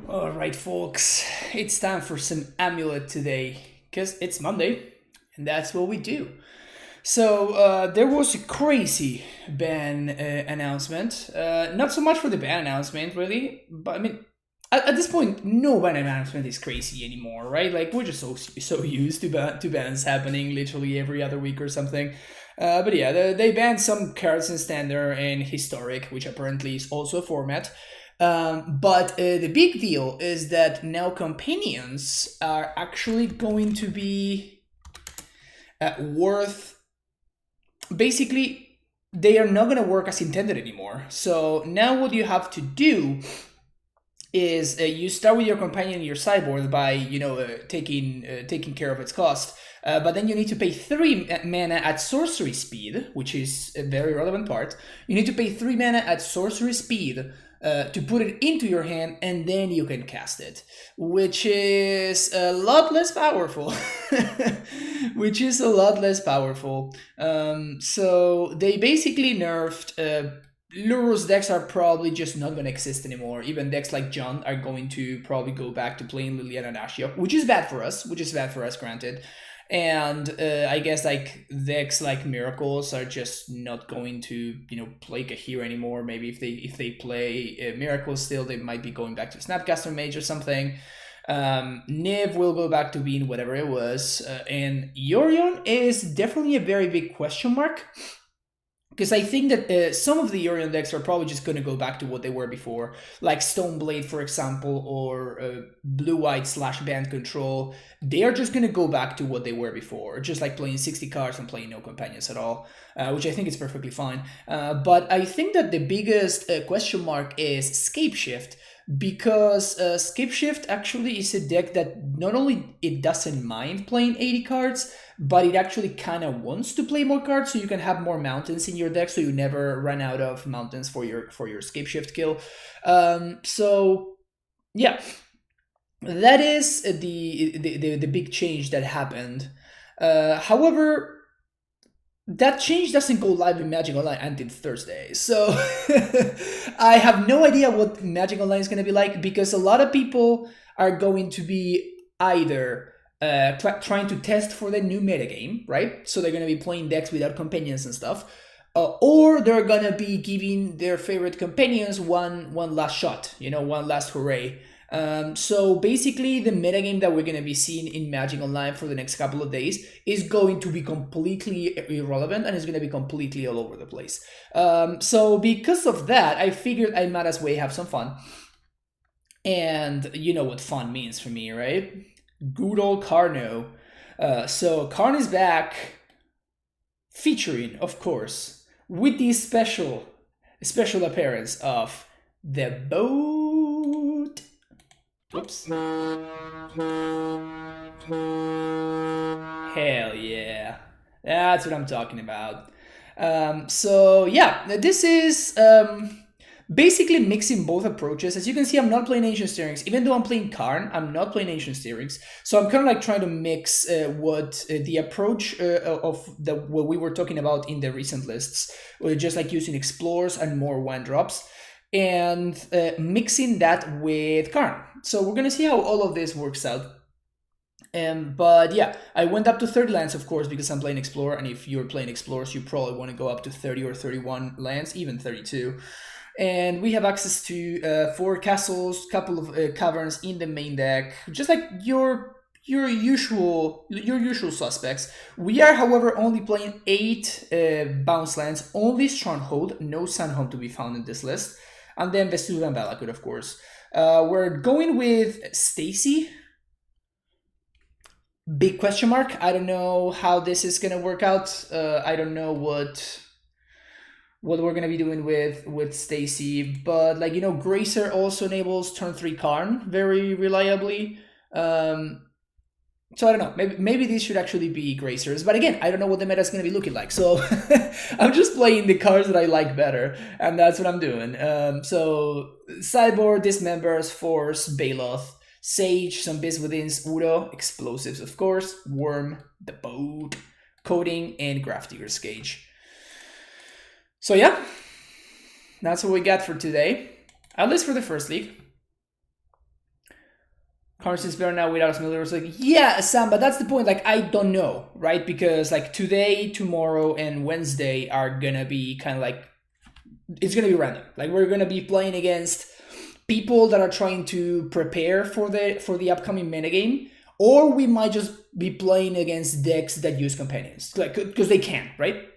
Alright, folks, it's time for some amulet today, because it's Monday, and that's what we do. So, there was a crazy ban announcement. Not so much for the ban announcement, really, but I mean, at this point, no ban announcement is crazy anymore, right? Like, we're just so used to bans happening literally every other week or something. But yeah, they banned some cards in Standard and Historic, which apparently is also a format. But the big deal is that now companions are actually going to be worth. Basically, they are not going to work as intended anymore. So now what you have to do is you start with your companion in your sideboard by taking care of its cost. But then you need to pay 3 mana at sorcery speed, which is a very relevant part. You need to pay 3 mana at sorcery speed to put it into your hand, and then you can cast it, which is a lot less powerful. Which is a lot less powerful. So they basically nerfed. Lurrus decks are probably just not going to exist anymore. Even decks like John are going to probably go back to playing Liliana and Ashia, which is bad for us. Granted. And I guess like decks like Miracles are just not going to play Kahir anymore. Maybe if they play Miracles still, they might be going back to Snapcaster Mage or something. Niv will go back to being whatever it was, and Yorion is definitely a very big question mark. Because I think that some of the Yorion decks are probably just going to go back to what they were before, like Stoneblade, for example, or Blue-White / Band Control. They are just going to go back to what they were before, just like playing 60 cards and playing no companions at all, which I think is perfectly fine. But I think that the biggest question mark is Scape Shift, because Scape Shift actually is a deck that not only it doesn't mind playing 80 cards, but it actually kind of wants to play more cards so you can have more mountains in your deck, so you never run out of mountains for your Scape Shift kill. So yeah, that is the big change that happened. However, that change doesn't go live in Magic Online until Thursday. So I have no idea what Magic Online is going to be like, because a lot of people are going to be either trying to test for the new metagame, right? So they're going to be playing decks without companions and stuff. Or they're going to be giving their favorite companions one last shot, one last hooray. So basically, the metagame that we're going to be seeing in Magic Online for the next couple of days is going to be completely irrelevant, and it's going to be completely all over the place. So because of that, I figured I might as well have some fun. And you know what fun means for me, right? Good old Carno. So Karn is back, featuring, of course, with the special appearance of the boat. Whoops. Hell yeah. That's what I'm talking about. So yeah, this is basically mixing both approaches. As you can see, I'm not playing Ancient Steerings. Even though I'm playing Karn, I'm not playing Ancient Steerings. So I'm kind of like trying to mix what the approach of what we were talking about in the recent lists, just like using Explores and more 1-drops, and mixing that with Karn. So we're going to see how all of this works out. But yeah, I went up to 30 lands, of course, because I'm playing Explorer, and if you're playing Explorers, you probably want to go up to 30 or 31 lands, even 32. And we have access to 4 castles, couple of caverns in the main deck, just like your usual suspects. We are, however, only playing 8 bounce lands, only Stronghold, no Sunhome to be found in this list, and then Vesuva and Valakut, of course. We're going with Stacy. Big question mark. I don't know how this is gonna work out. I don't know what we're gonna be doing with Stacy, but like Gracer also enables turn 3 Karn very reliably. So I don't know. Maybe these should actually be Gracers, but again, I don't know what the meta is gonna be looking like. So I'm just playing the cards that I like better, and that's what I'm doing. So sideboard dismembers, Force, Baloth, Sage, some Biz Within's, Udo, Explosives, of course, Worm, the Boat, Coding, and Grafdigger's Cage. So yeah, that's what we got for today, at least for the first league. Karn is better now without Miller. Was like, yeah, Sam, but that's the point. Like, I don't know, right? Because like today, tomorrow, and Wednesday are gonna be kind of like, it's gonna be random. Like, we're gonna be playing against people that are trying to prepare for the upcoming metagame, or we might just be playing against decks that use companions, like, because they can, right?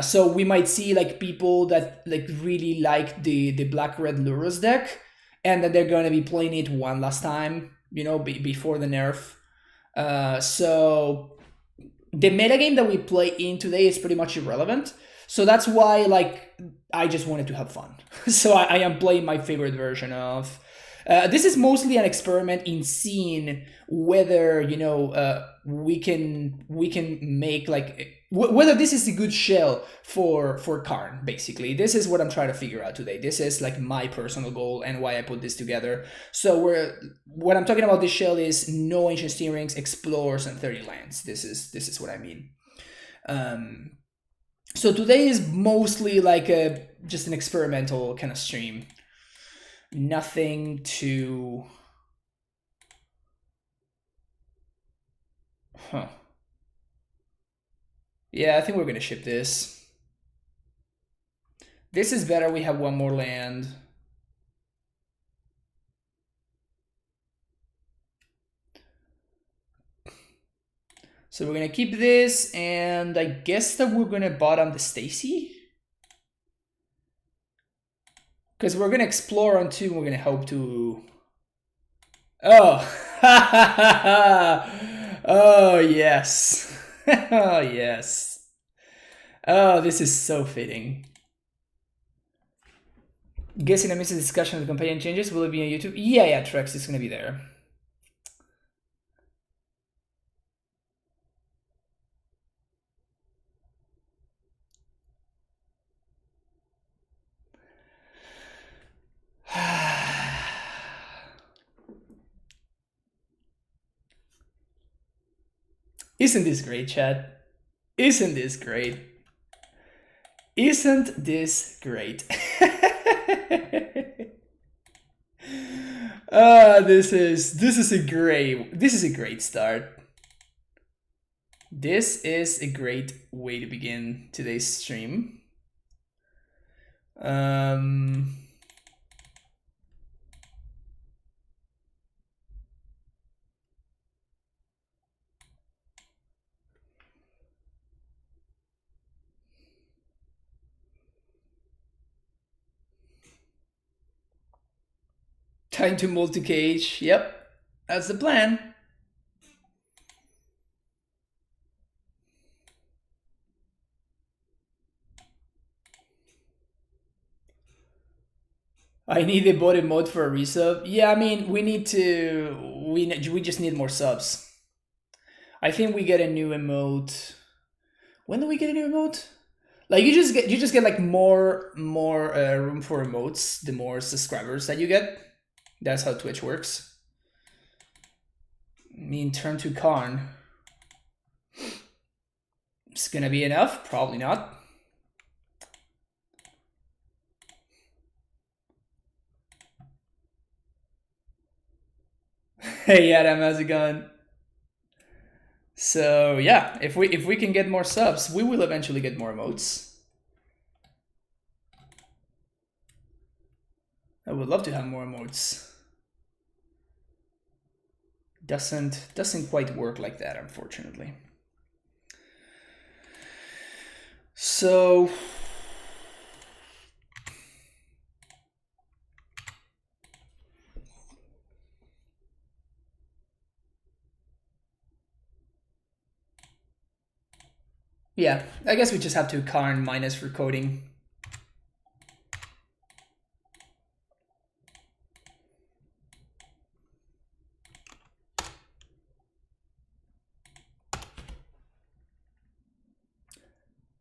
So we might see like people that like really like the black-red Lurrus deck, and that they're going to be playing it one last time, you know, before the nerf. So the metagame that we play in today is pretty much irrelevant. So that's why, like, I just wanted to have fun. So I am playing my favorite version of. This is mostly an experiment in seeing whether, you know, we can make like whether this is a good shell for Karn. Basically, this is what I'm trying to figure out today. This is like my personal goal and why I put this together. So what I'm talking about this shell is no ancient steerings, explorers, and 30 lands. This is what I mean. So today is mostly like just an experimental kind of stream. Nothing to... Huh. Yeah, I think we're going to ship this. This is better. We have one more land. So we're going to keep this, and I guess that we're going to bottom the Stacy. Because we're going to explore on 2, and we're going to hope to... Oh! Oh, yes. Oh, yes. Oh, this is so fitting. Guessing I missed a discussion of the companion changes. Will it be on YouTube? Yeah, Trex is going to be there. Isn't this great, chat? Isn't this great? Isn't this great? This is a great start. This is a great way to begin today's stream. Time to multi-cage. Yep, that's the plan. I need a bot mode for a resub. Yeah, I mean, we just need more subs. I think we get a new emote. When do we get a new emote? Like you just get like more room for emotes the more subscribers that you get. That's how Twitch works. I mean, turn to Karn. It's gonna be enough? Probably not. Hey Adam, how's it going? So yeah, if we can get more subs, we will eventually get more emotes. I would love to have more emotes. Doesn't quite work like that, unfortunately. So yeah, I guess we just have to Karn minus for coding.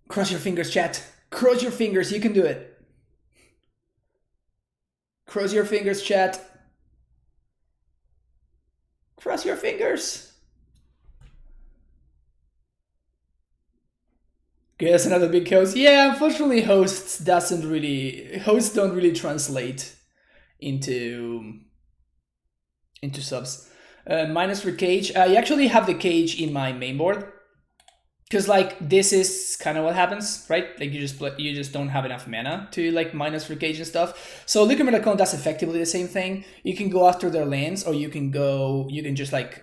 Cross your fingers, chat. Cross your fingers, you can do it. Cross your fingers, chat. Cross your fingers. Guess another big host. Yeah, unfortunately hosts don't really translate into into subs. Minus for cage. I actually have the cage in my main board. Because like this is kind of what happens, right? Like you just don't have enough mana to like minus for cage and stuff. So Liquid Metacon does effectively the same thing. You can go after their lands, or you can just like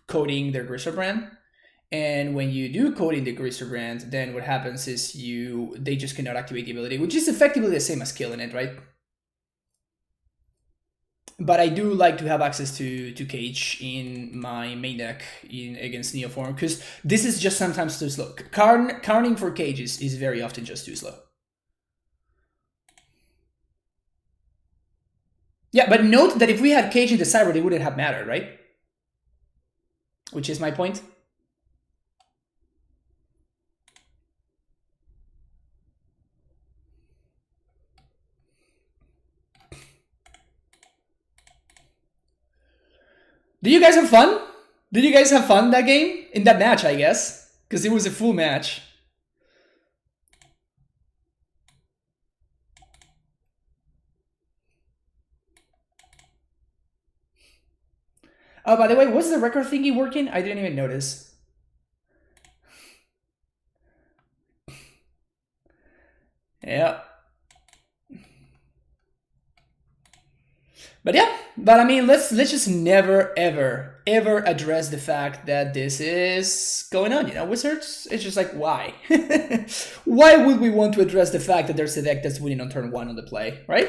coding their Griselbrand. And when you do coding the Griselbrand, then what happens is they just cannot activate the ability, which is effectively the same as killing it, right? But I do like to have access to cage in my main deck against Neoform, because this is just sometimes too slow. Karning for cages is very often just too slow. Yeah, but note that if we had cage in the sideboard, it wouldn't have mattered, right? Which is my point. Did you guys have fun? Did you guys have fun that game? In that match, I guess. Because it was a full match. Oh, by the way, was the record thingy working? I didn't even notice. Yeah. But yeah, but I mean, let's just never ever address the fact that this is going on. You know, Wizards. It's just like, why? Why would we want to address the fact that there's a deck that's winning on turn 1 on the play, right?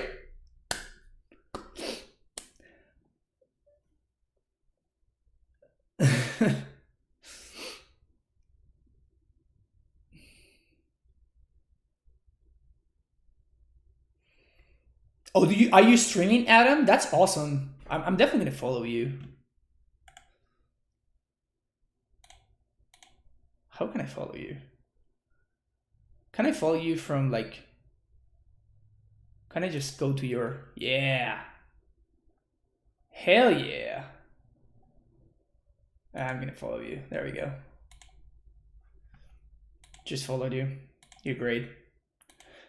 Oh, are you streaming, Adam? That's awesome. I'm definitely gonna follow you. How can I follow you? Can I follow you from like? Can I just go to your? Yeah. Hell yeah. I'm gonna follow you. There we go. Just followed you. You're great.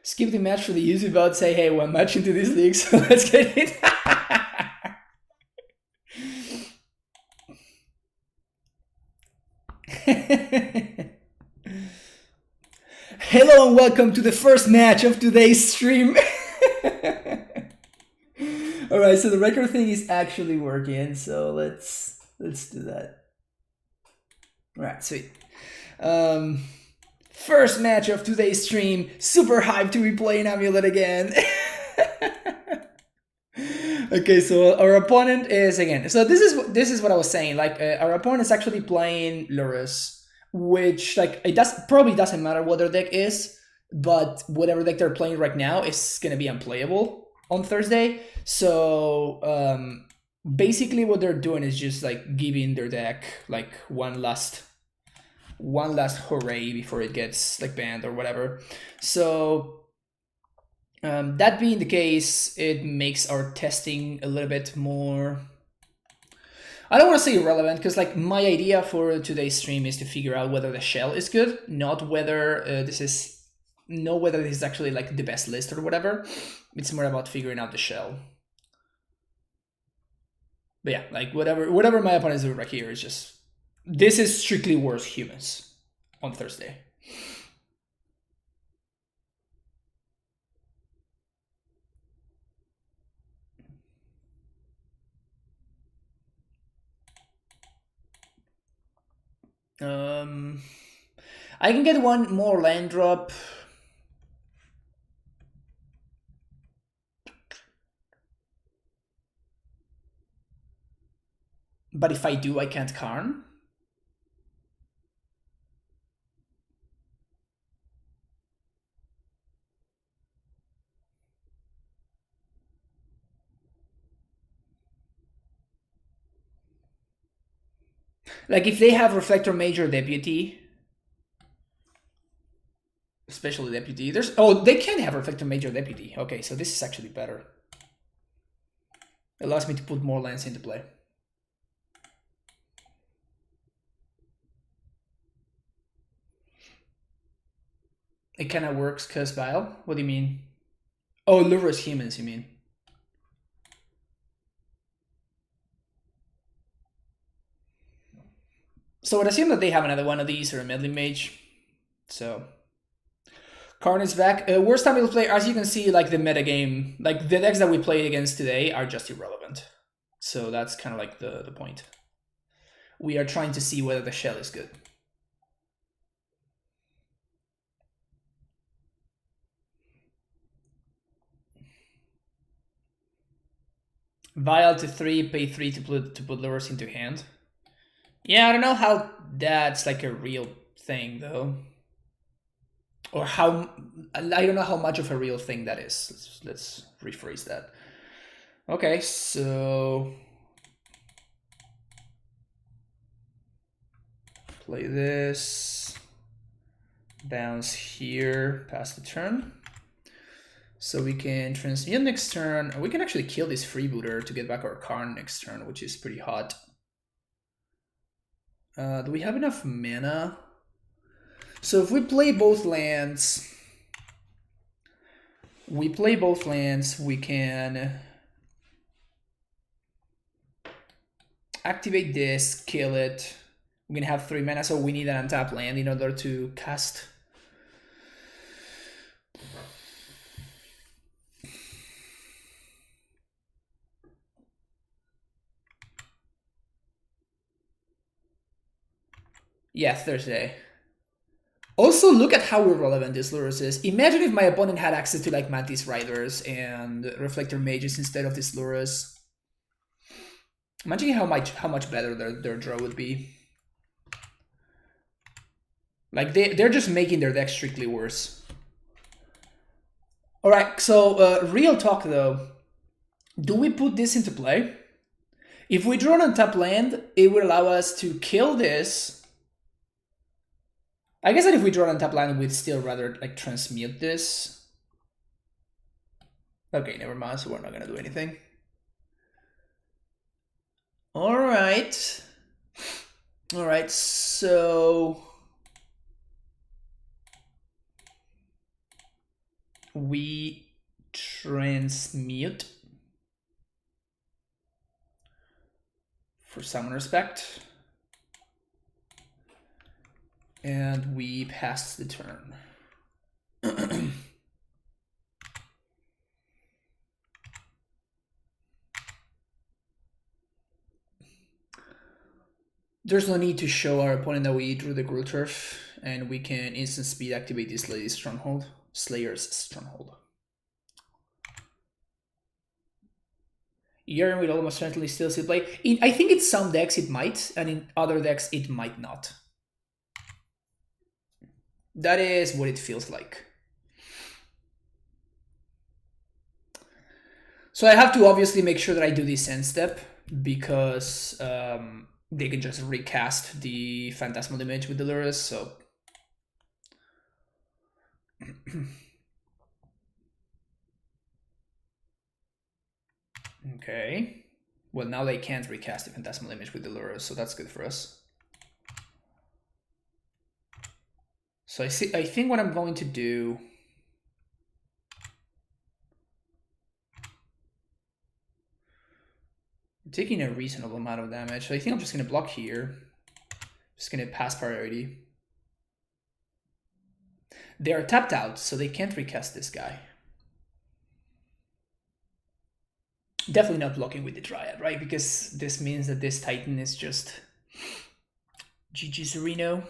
Skip the match for the user bot. Say, hey, we're much into this league, so let's get it. Hello and welcome to the first match of today's stream. All right, so the record thing is actually working, so let's do that. All right, sweet. First match of today's stream. Super hyped to be playing Amulet again. Okay, so our opponent is again. So this is what I was saying. Like our opponent is actually playing Lurrus, which like probably doesn't matter what their deck is, but whatever deck they're playing right now is gonna be unplayable on Thursday. So basically, what they're doing is just like giving their deck like one last hooray before it gets like banned or whatever. So that being the case, it makes our testing a little bit more, I don't want to say irrelevant, because like my idea for today's stream is to figure out whether the shell is good, not whether this is actually like the best list or whatever. It's more about figuring out the shell. But yeah, like whatever my opponent is doing right here is just, this is strictly worse humans on Thursday. I can get one more land drop. But if I do, I can't Karn. Like if they have Reflector Major Deputy, Special Deputy, they can have Reflector Major Deputy. Okay, so this is actually better. It allows me to put more lands into play. It kind of works because Bile? What do you mean? Oh, Lurrus humans, you mean? So I'd assume that they have another one of these or a meddling mage. So Karn is back. Worst time we'll play, as you can see, like the metagame, like the decks that we played against today are just irrelevant. So that's kind of like the point. We are trying to see whether the shell is good. Vial to 3, pay 3 to put Lurrus into hand. Yeah, I don't know how that's like a real thing though. Or how, I don't know how much of a real thing that is. Let's rephrase that. Okay, so play this, bounce here, pass the turn. So we can transmute next turn. We can actually kill this freebooter to get back our Karn next turn, which is pretty hot. Do we have enough mana? So if we play both lands, we can activate this, kill it. We're gonna have 3 mana, so we need an untapped land in order to cast. Yeah, Thursday. Also, look at how irrelevant this Lurrus is. Imagine if my opponent had access to like Mantis Riders and Reflector Mages instead of this Lurrus. Imagine how much better their draw would be. Like they're just making their deck strictly worse. All right, so real talk though. Do we put this into play? If we draw an untapped land, it would allow us to kill this. I guess that if we draw an untapped land, we'd still rather like transmute this. Okay, never mind, so we're not gonna do anything. All right, so we transmute for some respect. And we pass the turn. There's no need to show our opponent that we drew the Gruul turf, and we can instant speed activate this lady's stronghold, Slayer's Stronghold. Urine will almost certainly still see play. I think in some decks it might, and in other decks it might not. That is what it feels like. So I have to obviously make sure that I do this end step because they can just recast the Phantasmal Image with the Lurrus, so. Okay. Well, now they can't recast the Phantasmal Image with the Lurrus, so that's good for us. So I think what I'm going to do. I'm taking a reasonable amount of damage. So I think I'm just going to block here. Just going to pass priority. They are tapped out, so they can't recast this guy. Definitely not blocking with the Dryad, right? Because this means that this Titan is just GG Sereno.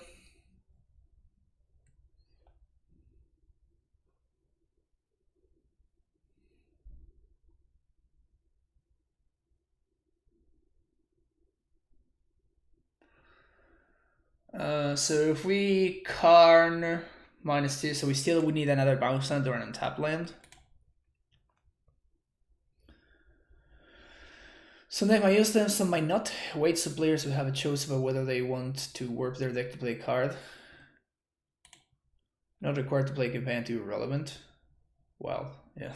So if we Karn -2, so we still would need another bounce land or an untapped land. Sometimes I use them, some might not. Wait, so players will have a choice about whether they want to warp their deck to play a card. Not required to play campaign to be relevant. Well, yeah.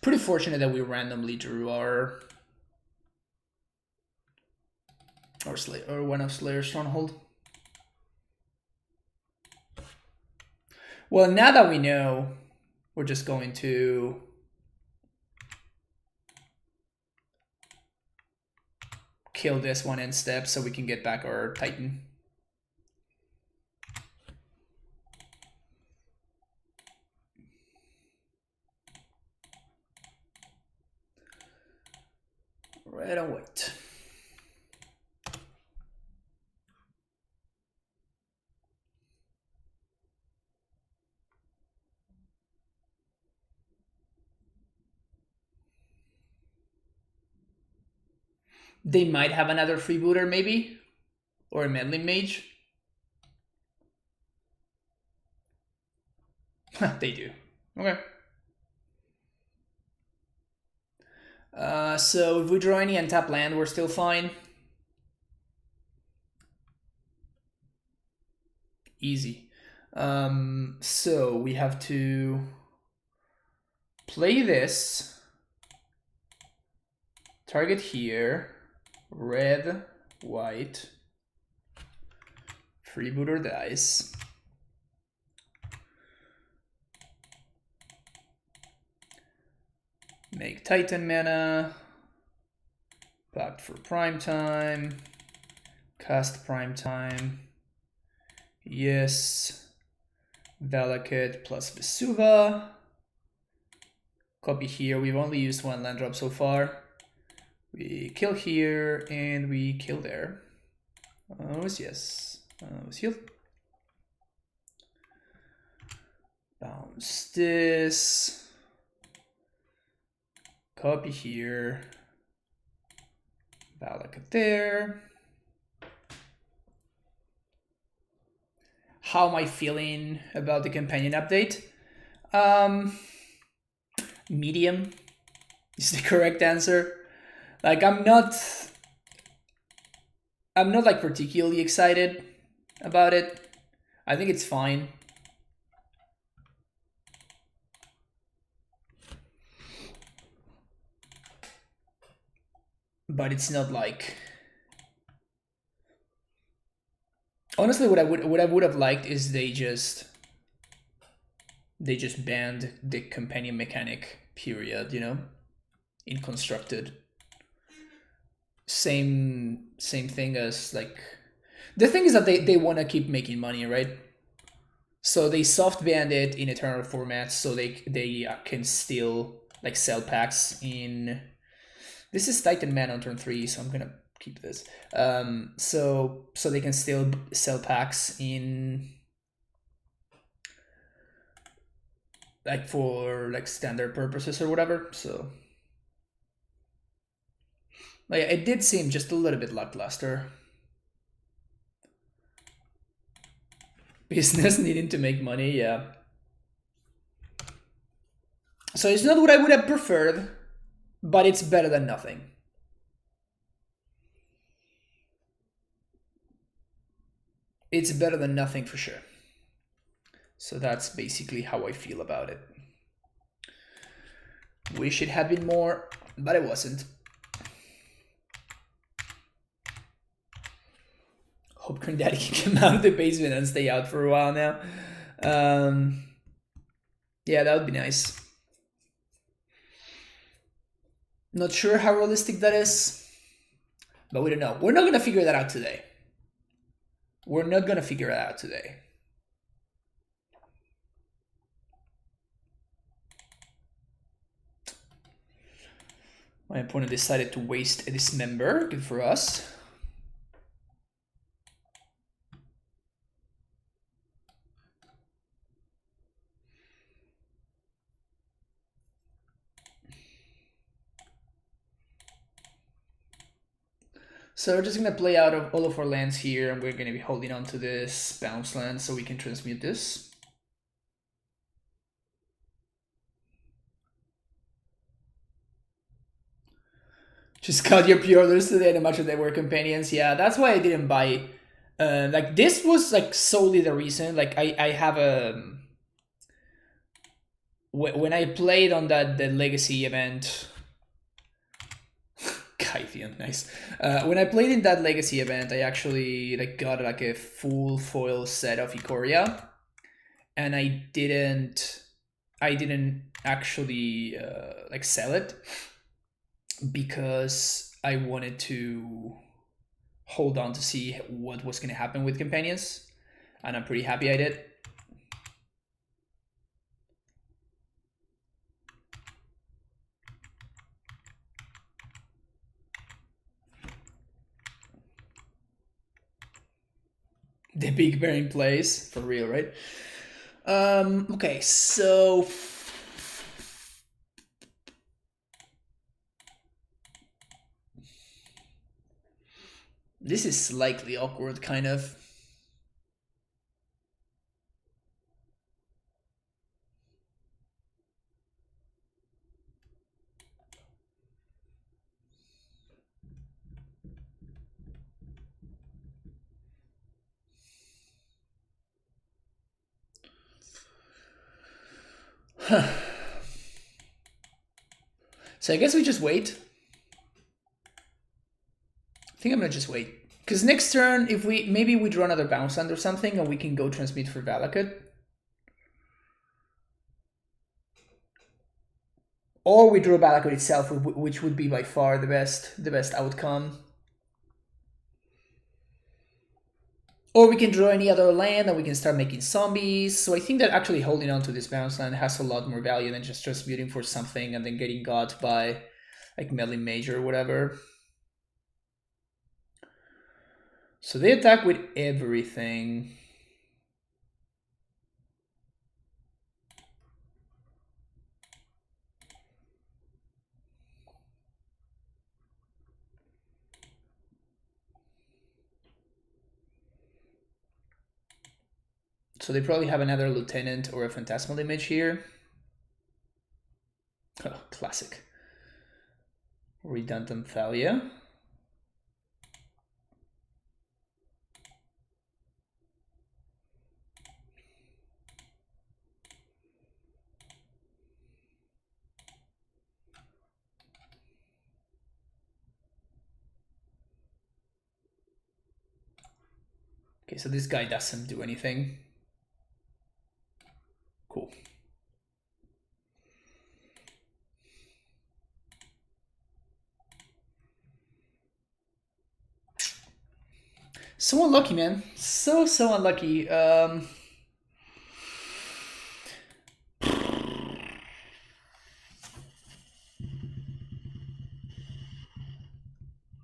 Pretty fortunate that we randomly drew our one of Slayer's Stronghold. Well, now that we know we're just going to kill this one in step so we can get back our Titan. Red and white. They might have another freebooter, maybe, or a meddling mage. They do. Okay. So if we draw any untap land, we're still fine. Easy. So we have to play this. Target here. Red, white. Freebooter dice. Make Titan mana. Pact for prime time. Cast prime time. Yes. Valakut plus Vesuva. Copy here. We've only used one land drop so far. We kill here and we kill there. Yes. Was healed. Bounce this. Copy here. Valakut there. How am I feeling about the companion update? Medium is the correct answer. Like I'm not like particularly excited about it. I think it's fine. But it's not like, honestly, what I would have liked is they just banned the companion mechanic, period, you know, in constructed. Same thing as, like, the thing is that they want to keep making money, right? So they soft banned it in eternal formats so they can still like sell packs in. This is Titan Man on turn 3, so I'm gonna keep this. So they can still sell packs in, like, for like standard purposes or whatever. So like it did seem just a little bit lackluster. Business needing to make money, yeah. So it's not what I would have preferred, but it's better than nothing. It's better than nothing for sure. So that's basically how I feel about it. Wish it had been more, but it wasn't. Hope Granddaddy can come out of the basement and stay out for a while now. Yeah, that would be nice. Not sure how realistic that is, but we don't know. We're not going to figure that out today. We're not going to figure it out today. My opponent decided to waste a dismember. Good for us. So we're just going to play out of all of our lands here, and we're going to be holding on to this bounce land so we can transmute this. Just got your pre-orders today and how much they were companions. Yeah, that's why I didn't buy. Like, this was like solely the reason. Like, I have a... When I played on the Legacy event... Kythian, nice. When I played in that Legacy event, I actually like got like a full foil set of Ikoria, and I didn't I didn't actually like sell it because I wanted to hold on to see what was going to happen with companions, and I'm pretty happy I did. The big bear in place, for real, right? Okay, so this is slightly awkward, kind of. So I guess we just wait. I think I'm gonna just wait. Because next turn, if maybe we draw another bounce land or something, and we can go transmit for Valakut. Or we draw Valakut itself, which would be by far the best outcome. Or we can draw any other land and we can start making zombies. So I think that actually holding on to this bounce land has a lot more value than just transmuting for something and then getting got by like Meddling Major or whatever. So they attack with everything. So they probably have another Lieutenant or a Phantasmal Image here. Oh, classic. Redundant Thalia. Okay, so this guy doesn't do anything. Cool. So unlucky, man. So unlucky.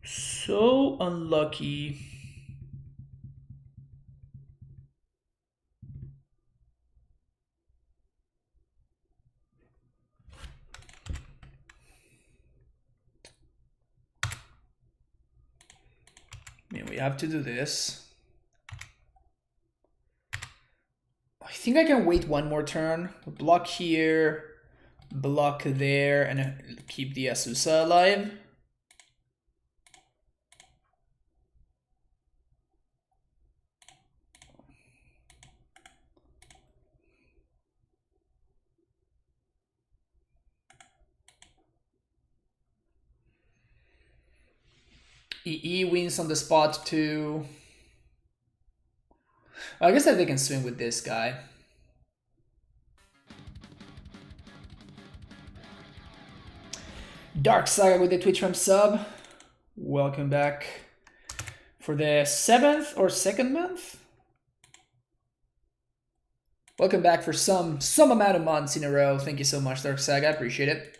So unlucky. I mean, we have to do this. I think I can wait one more turn. Block here, block there, and keep the Asusa alive. EE wins on the spot too. I guess that they can swing with this guy. Dark Saga with the Twitch from sub. Welcome back for the 7th or 2nd month. Welcome back for some amount of months in a row. Thank you so much, Dark Saga. I appreciate it.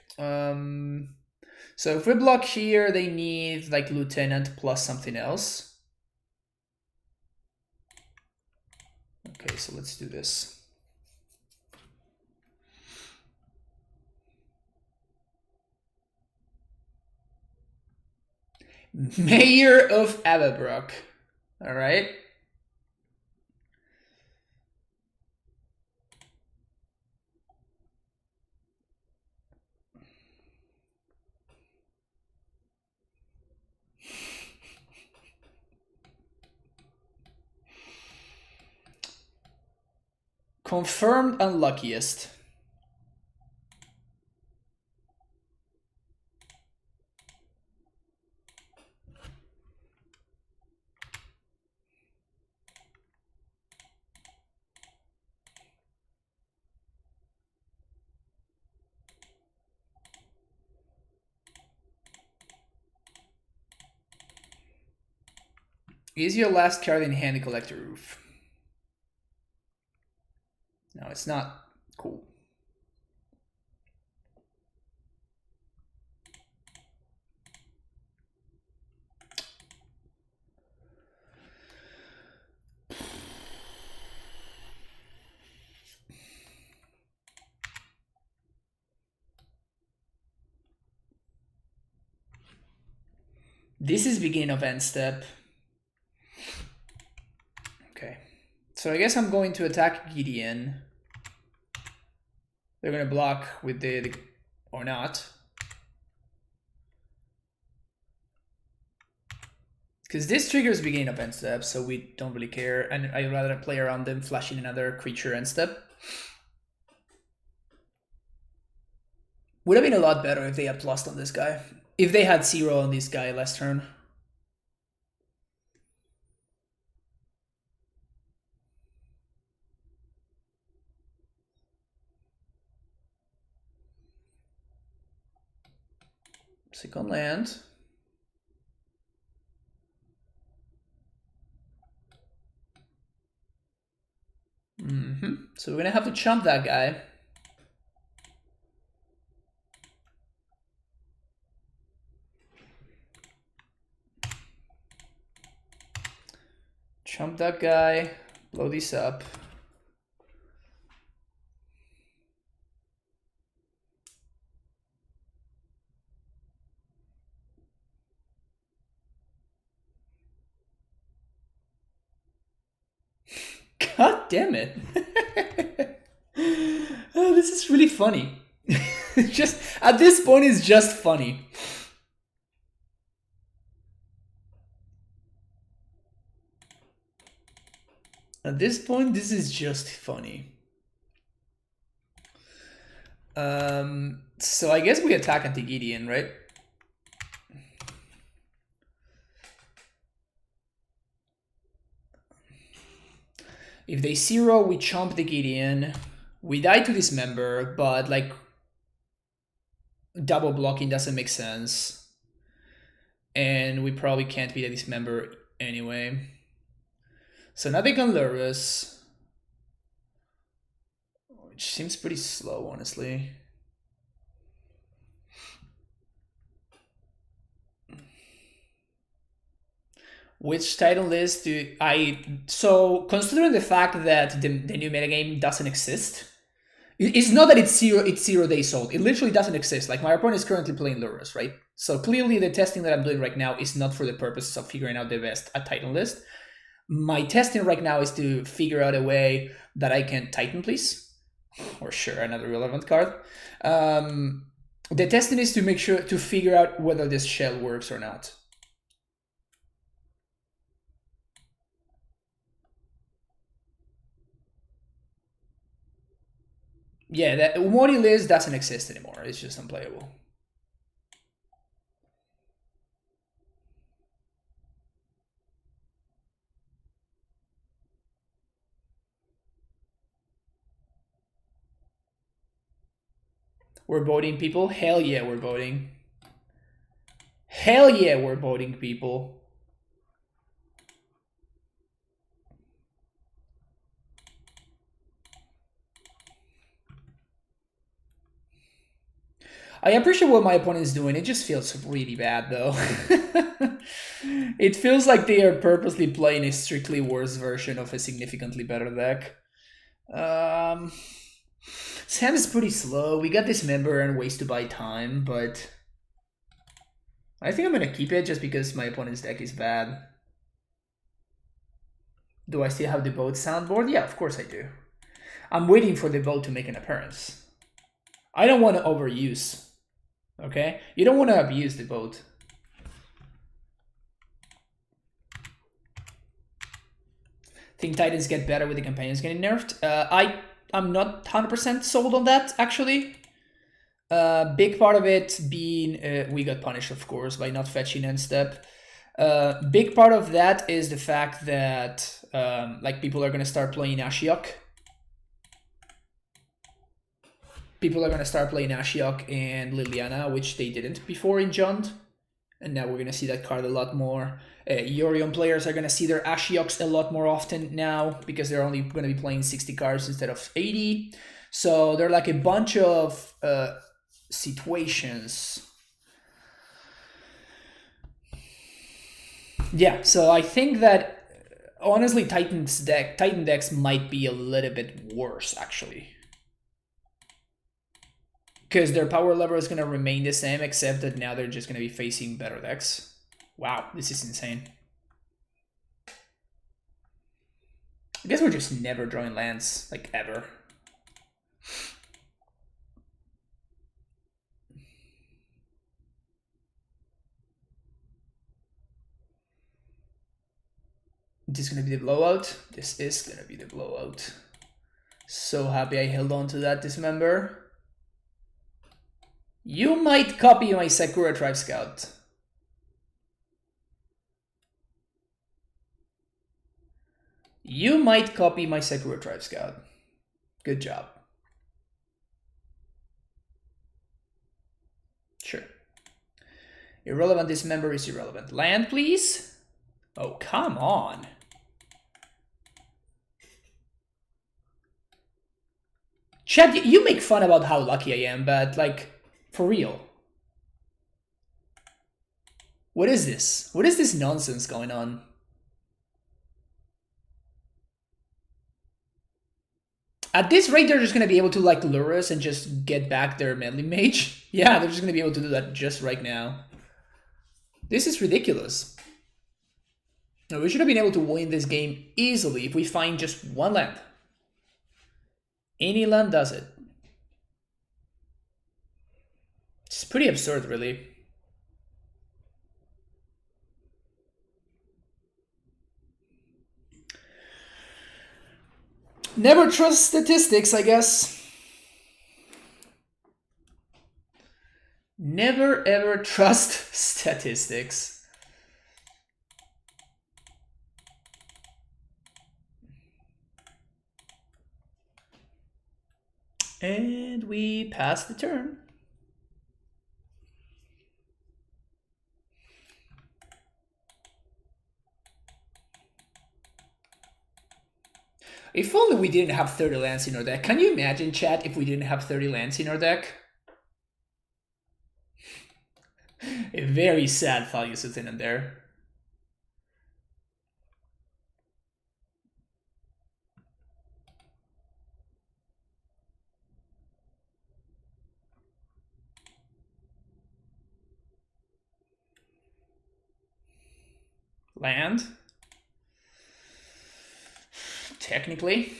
So if we block here, they need like Lieutenant plus something else. Okay, so let's do this. Mayor of Avabrook. All right. Confirmed unluckiest. Is your last card in hand a collector roof? No, it's not. Cool. This is beginning of end step. Okay. So I guess I'm going to attack Gideon. They're going to block with the or not. Because this triggers beginning of end step, so we don't really care. And I'd rather play around them flashing another creature end step. Would have been a lot better if they had plus on this guy. If they had 0 on this guy last turn. Second land. So we're gonna have to chump that guy. Chump that guy, blow this up. God damn it. Oh, this is really funny. Just at this point, it's just funny. At this point, this is just funny. So I guess we attack Anti-Gideon, right? If they 0, we chomp the Gideon. We die to Dismember, but like double blocking doesn't make sense. And we probably can't beat a Dismember anyway. So now they can Lurrus, which seems pretty slow, honestly. Which title list do I... So, considering the fact that the new metagame doesn't exist, it's not that it's zero days old. It literally doesn't exist. Like, my opponent is currently playing Lurrus, right? So, clearly the testing that I'm doing right now is not for the purposes of figuring out the best title list. My testing right now is to figure out a way that I can Titan, please. Or sure, another relevant card. The testing is to make sure to figure out whether this shell works or not. Yeah, that Umori list doesn't exist anymore. It's just unplayable. We're voting, people? Hell yeah, we're voting. Hell yeah, we're voting, people. I appreciate what my opponent is doing. It just feels really bad, though. It feels like they are purposely playing a strictly worse version of a significantly better deck. Sam is pretty slow. We got Dismember and ways to buy time, but I think I'm gonna keep it just because my opponent's deck is bad. Do I still have the boat soundboard? Yeah, of course I do. I'm waiting for the boat to make an appearance. I don't want to overuse. Okay? You don't want to abuse the boat. Think Titans get better with the companions getting nerfed? I'm not 100% sold on that, actually. Big part of it being we got punished, of course, by not fetching end step. Big part of that is the fact that like people are going to start playing Ashiok. People are going to start playing Ashiok and Liliana, which they didn't before in Jund. And now we're gonna see that card a lot more. Yorion players are gonna see their Ashioks a lot more often now because they're only gonna be playing 60 cards instead of 80. So there are like a bunch of situations. Yeah, so I think that honestly Titan decks might be a little bit worse actually. Because their power level is going to remain the same, except that now they're just going to be facing better decks. Wow, this is insane. I guess we're just never drawing lands, like ever. This is going to be the blowout. This is going to be the blowout. So happy I held on to that dismember. You might copy my Sakura Tribe Scout. You might copy my Sakura Tribe Scout. Good job. Sure. Irrelevant dismember is irrelevant. Land, please? Oh, come on. Chad, you make fun about how lucky I am, but like, for real. What is this? What is this nonsense going on? At this rate, they're just going to be able to like Lurrus and just get back their meddling mage. Yeah, they're just going to be able to do that just right now. This is ridiculous. No, we should have been able to win this game easily if we find just one land. Any land does it. It's pretty absurd, really. Never trust statistics, I guess. Never ever trust statistics. And we pass the turn. If only we didn't have 30 lands in our deck. Can you imagine, chat, if we didn't have 30 lands in our deck? A very sad value sitting in there. Land. Technically.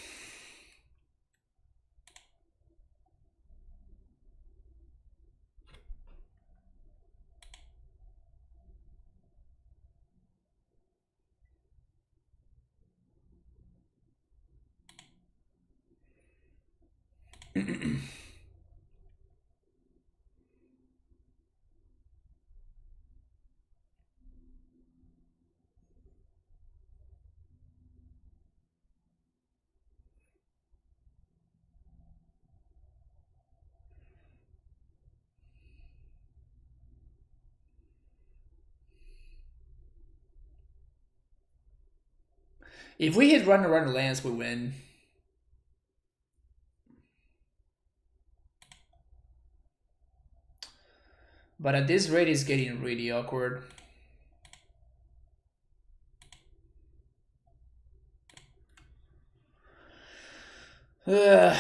If we hit run lands, we win. But at this rate, it's getting really awkward. Probably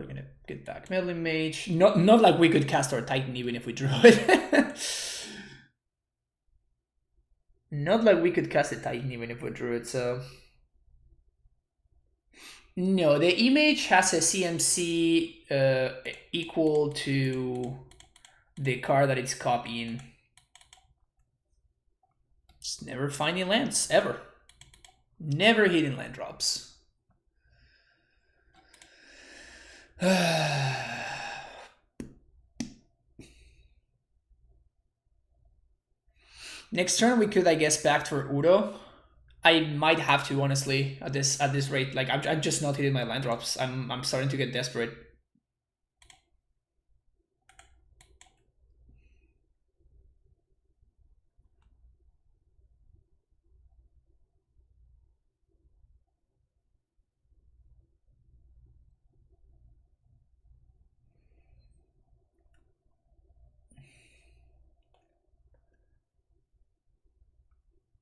gonna get back meddling mage. Not like we could cast our Titan even if we drew it. Not like we could cast a Titan even if we drew it, so... No, the image has a CMC equal to the card that it's copying. Just never finding lands, ever. Never hitting land drops. Next turn we could, I guess, back for Udo. I might have to, honestly, at this rate. Like I'm just not hitting my land drops. I'm starting to get desperate.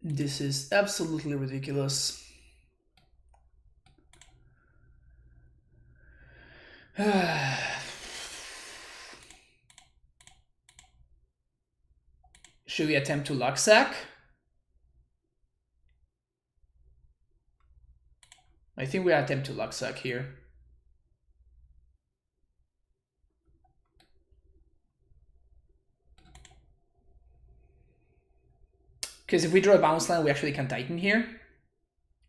This is absolutely ridiculous. Should we attempt to luck sack? I think we attempt to luck sack here. Because if we draw a bounce line, we actually can Titan here.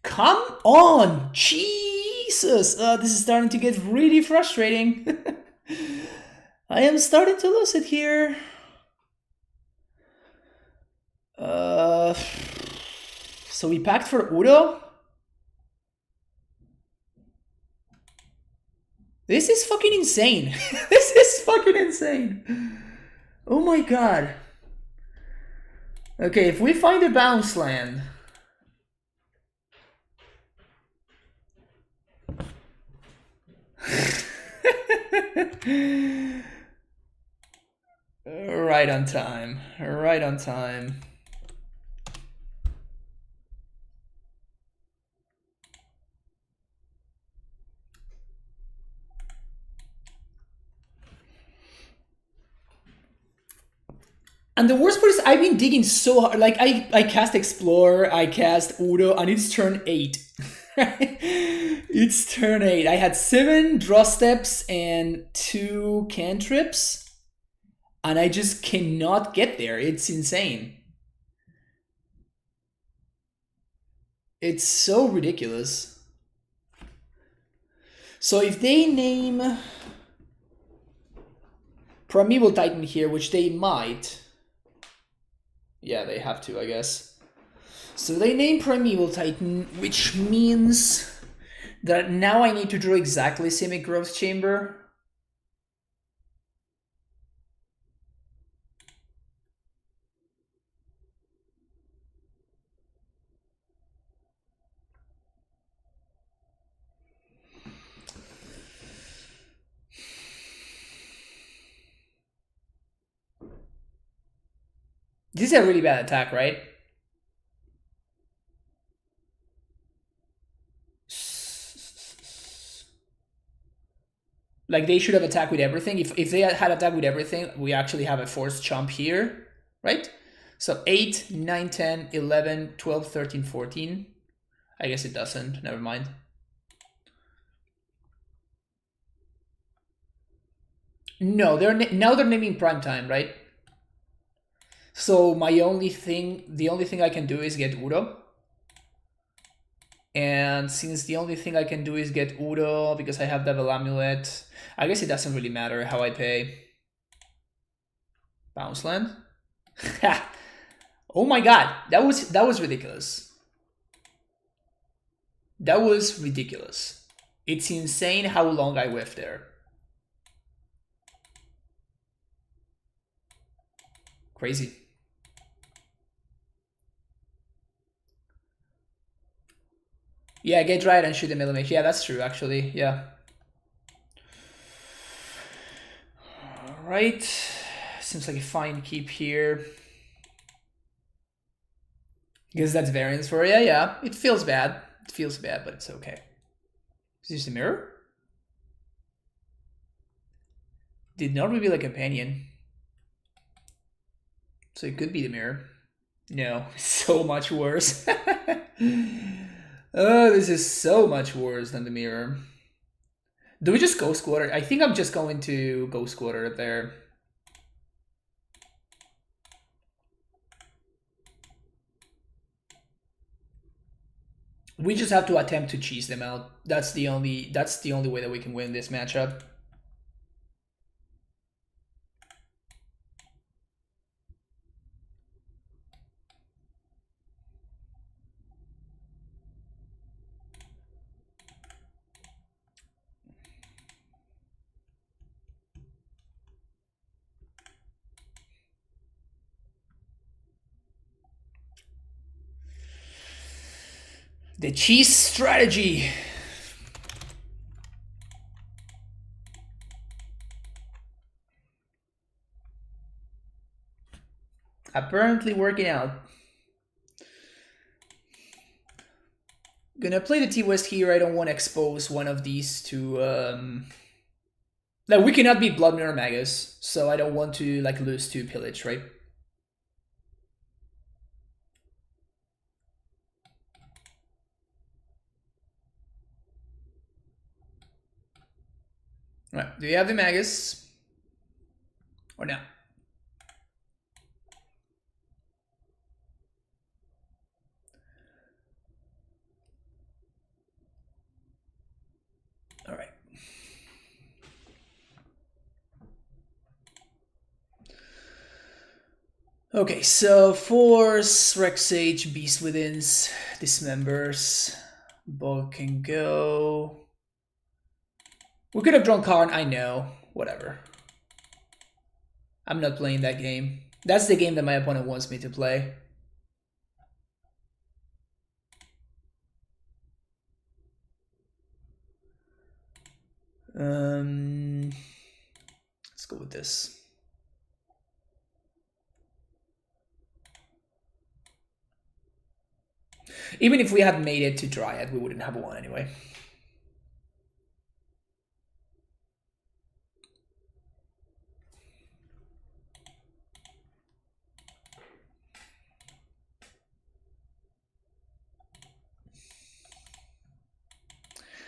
Come on! Jesus! This is starting to get really frustrating. I am starting to lose it here. So we packed for Udo? This is fucking insane. This is fucking insane. Oh my god. Okay, if we find a bounce land. Right on time. Right on time. And the worst part is I've been digging so hard. Like I cast Explorer, I cast Udo, and it's turn 8. It's turn 8. I had 7 draw steps and 2 cantrips. And I just cannot get there. It's insane. It's so ridiculous. So if they name Primeval Titan here, which they might. Yeah, they have to, I guess. So they name Primeval Titan, which means that now I need to draw exactly Simic Growth Chamber. This is a really bad attack, right? Like, they should have attacked with everything. If they had attacked with everything, we actually have a forced jump here, right? So 8, 9, 10, 11, 12, 13, 14. I guess it doesn't. Never mind. No, now they're naming prime time, right? So the only thing I can do is get Udo. And since the only thing I can do is get Udo because I have Devil Amulet, I guess it doesn't really matter how I pay. Bounce land. Oh my god, that was ridiculous. That was ridiculous. It's insane how long I whiffed there. Crazy. Yeah, get right and shoot the Millimage. Yeah, that's true, actually. Yeah. Alright. Seems like a fine keep here. Because that's variance for you. Yeah, it feels bad. It feels bad, but it's okay. Is this a mirror? Did not reveal a companion. So it could be the mirror. No, so much worse. Oh, this is so much worse than the mirror. Do we just Ghost Quarter? I think I'm just going to Ghost Quarter there. We just have to attempt to cheese them out. That's the only way that we can win this matchup. The cheese strategy. Apparently working out. Gonna play the T-West here. I don't want to expose one of these to... Like, we cannot beat Blood Moon or Magus, so I don't want to like lose to Pillage, right? Alright, do you have the Magus? Or no? Alright. Okay, so Force, Rex Sage, Beast Withins, Dismembers, Bog can go. We could have drawn Karn, I know. Whatever. I'm not playing that game. That's the game that my opponent wants me to play. Let's go with this. Even if we had made it to Dryad, we wouldn't have one anyway.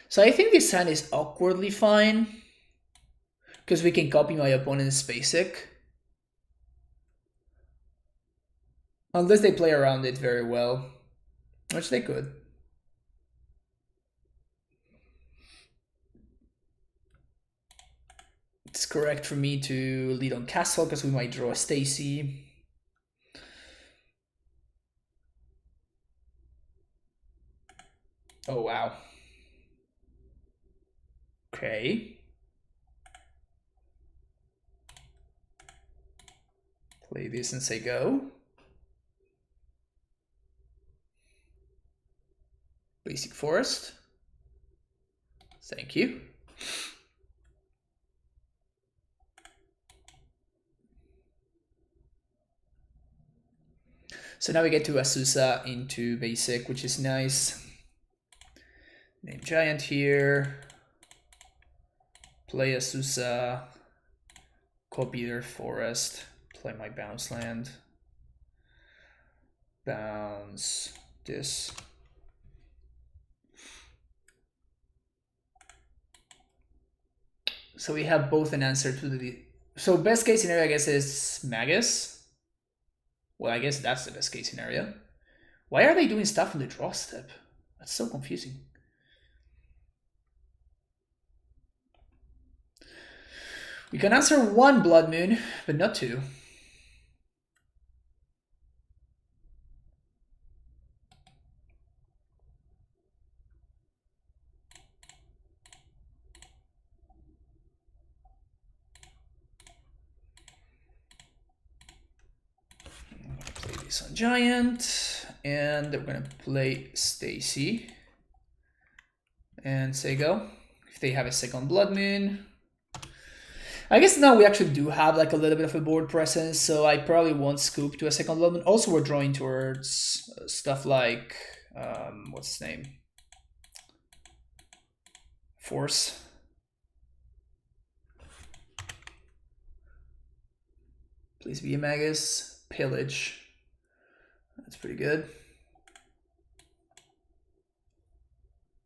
So I think this hand is awkwardly fine, because we can copy my opponent's basic. Unless they play around it very well, which they could. It's correct for me to lead on Castle, because we might draw a Stacy. Oh, wow. Okay. Play this and say go. Basic Forest. Thank you. So now we get to Azusa into basic, which is nice. Name Giant here. Play Azusa. Copy their forest. Play my bounce land. Bounce this. So we have both an answer to the... So best case scenario, I guess, is Magus. Well, I guess that's the best case scenario. Why are they doing stuff in the draw step? That's so confusing. We can answer one Blood Moon, but not two. Play this on Giant, and we're gonna play Stacy and say go. If they have a second Blood Moon. I guess now we actually do have like a little bit of a board presence, so I probably won't scoop to a second Blood Moon. Also, we're drawing towards stuff like, what's his name? Force. Please be a Magus. Pillage. That's pretty good.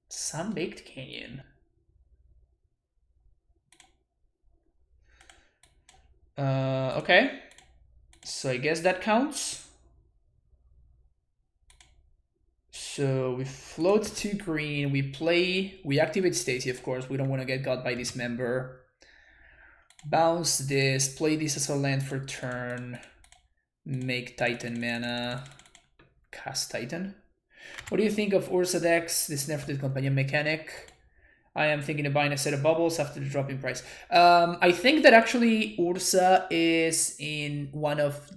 Sun-Baked Canyon. Okay. So I guess that counts. So we float 2 green, we activate Stacy, of course, we don't want to get got by this member. Bounce this, play this as a land for turn, make Titan mana, cast Titan. What do you think of Ursa decks, this nerfed companion mechanic? I am thinking of buying a set of bubbles after the drop in price. I think that actually Ursa is in one of...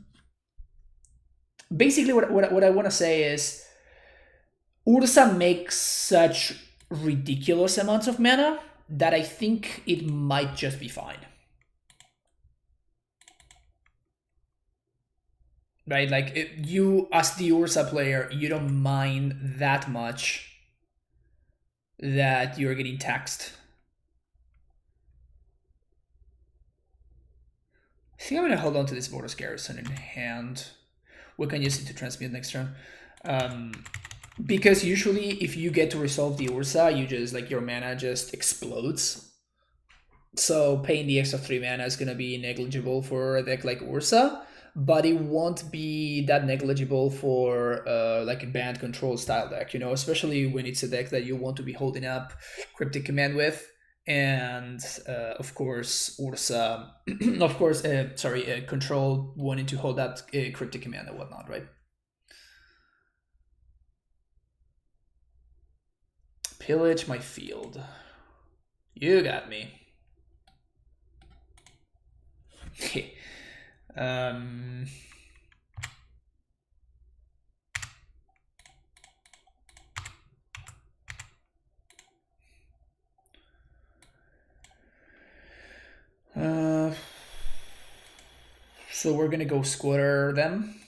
Basically what I want to say is Ursa makes such ridiculous amounts of mana that I think it might just be fine. Right, like you as the Ursa player, you don't mind that much that you're getting taxed. I think I'm gonna hold on to this Bogles Garrison in hand. We can use it to transmute next turn. Because usually if you get to resolve the Ursa, you just, like, your mana just explodes. So paying the extra 3 mana is gonna be negligible for a deck like Ursa, but it won't be that negligible for like a band control style deck, you know, especially when it's a deck that you want to be holding up Cryptic Command with. And of course, Ursa, of course, Control wanting to hold up Cryptic Command and whatnot, right? Pillage my field. You got me. Okay. So we're gonna go squatter them.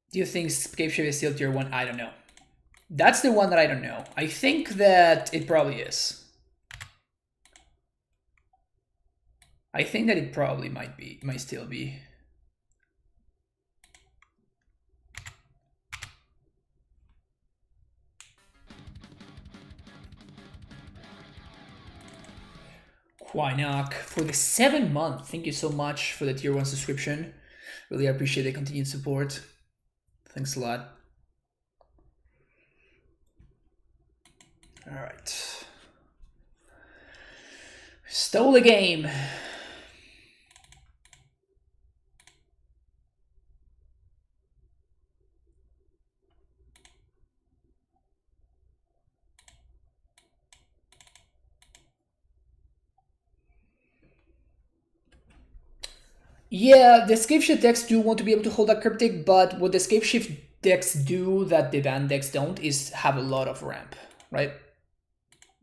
Do you think Scapeshift is still tier 1? I don't know. That's the one that I don't know. I think that it probably is. I think that it probably might still be. Quinoc for the 7 month. Thank you so much for the tier 1 subscription. Really appreciate the continued support. Thanks a lot. All right. Stole the game. Yeah, the Scapeshift decks do want to be able to hold that Cryptic, but what the Scapeshift decks do that the Van decks don't is have a lot of ramp, right?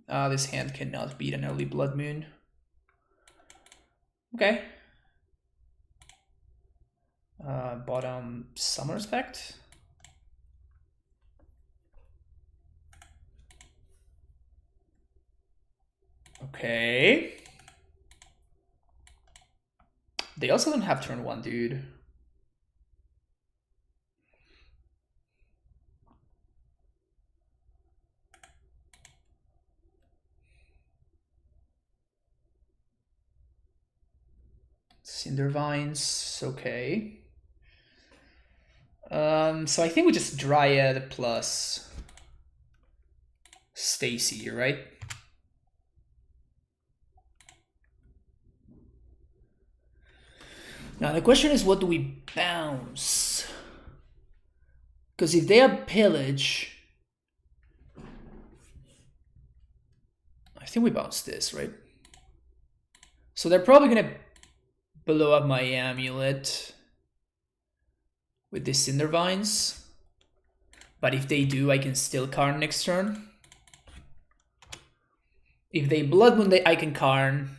This hand cannot beat an early Blood Moon. Okay. Bottom some respect. Okay. They also don't have turn 1, dude. Cindervines, okay. So I think we just Dryad plus Stacy, right? Now the question is, what do we bounce? Because if they have Pillage, I think we bounce this, right? So they're probably gonna blow up my Amulet with the Cindervines. But if they do, I can still Karn next turn. If they Blood Moon, I can Karn.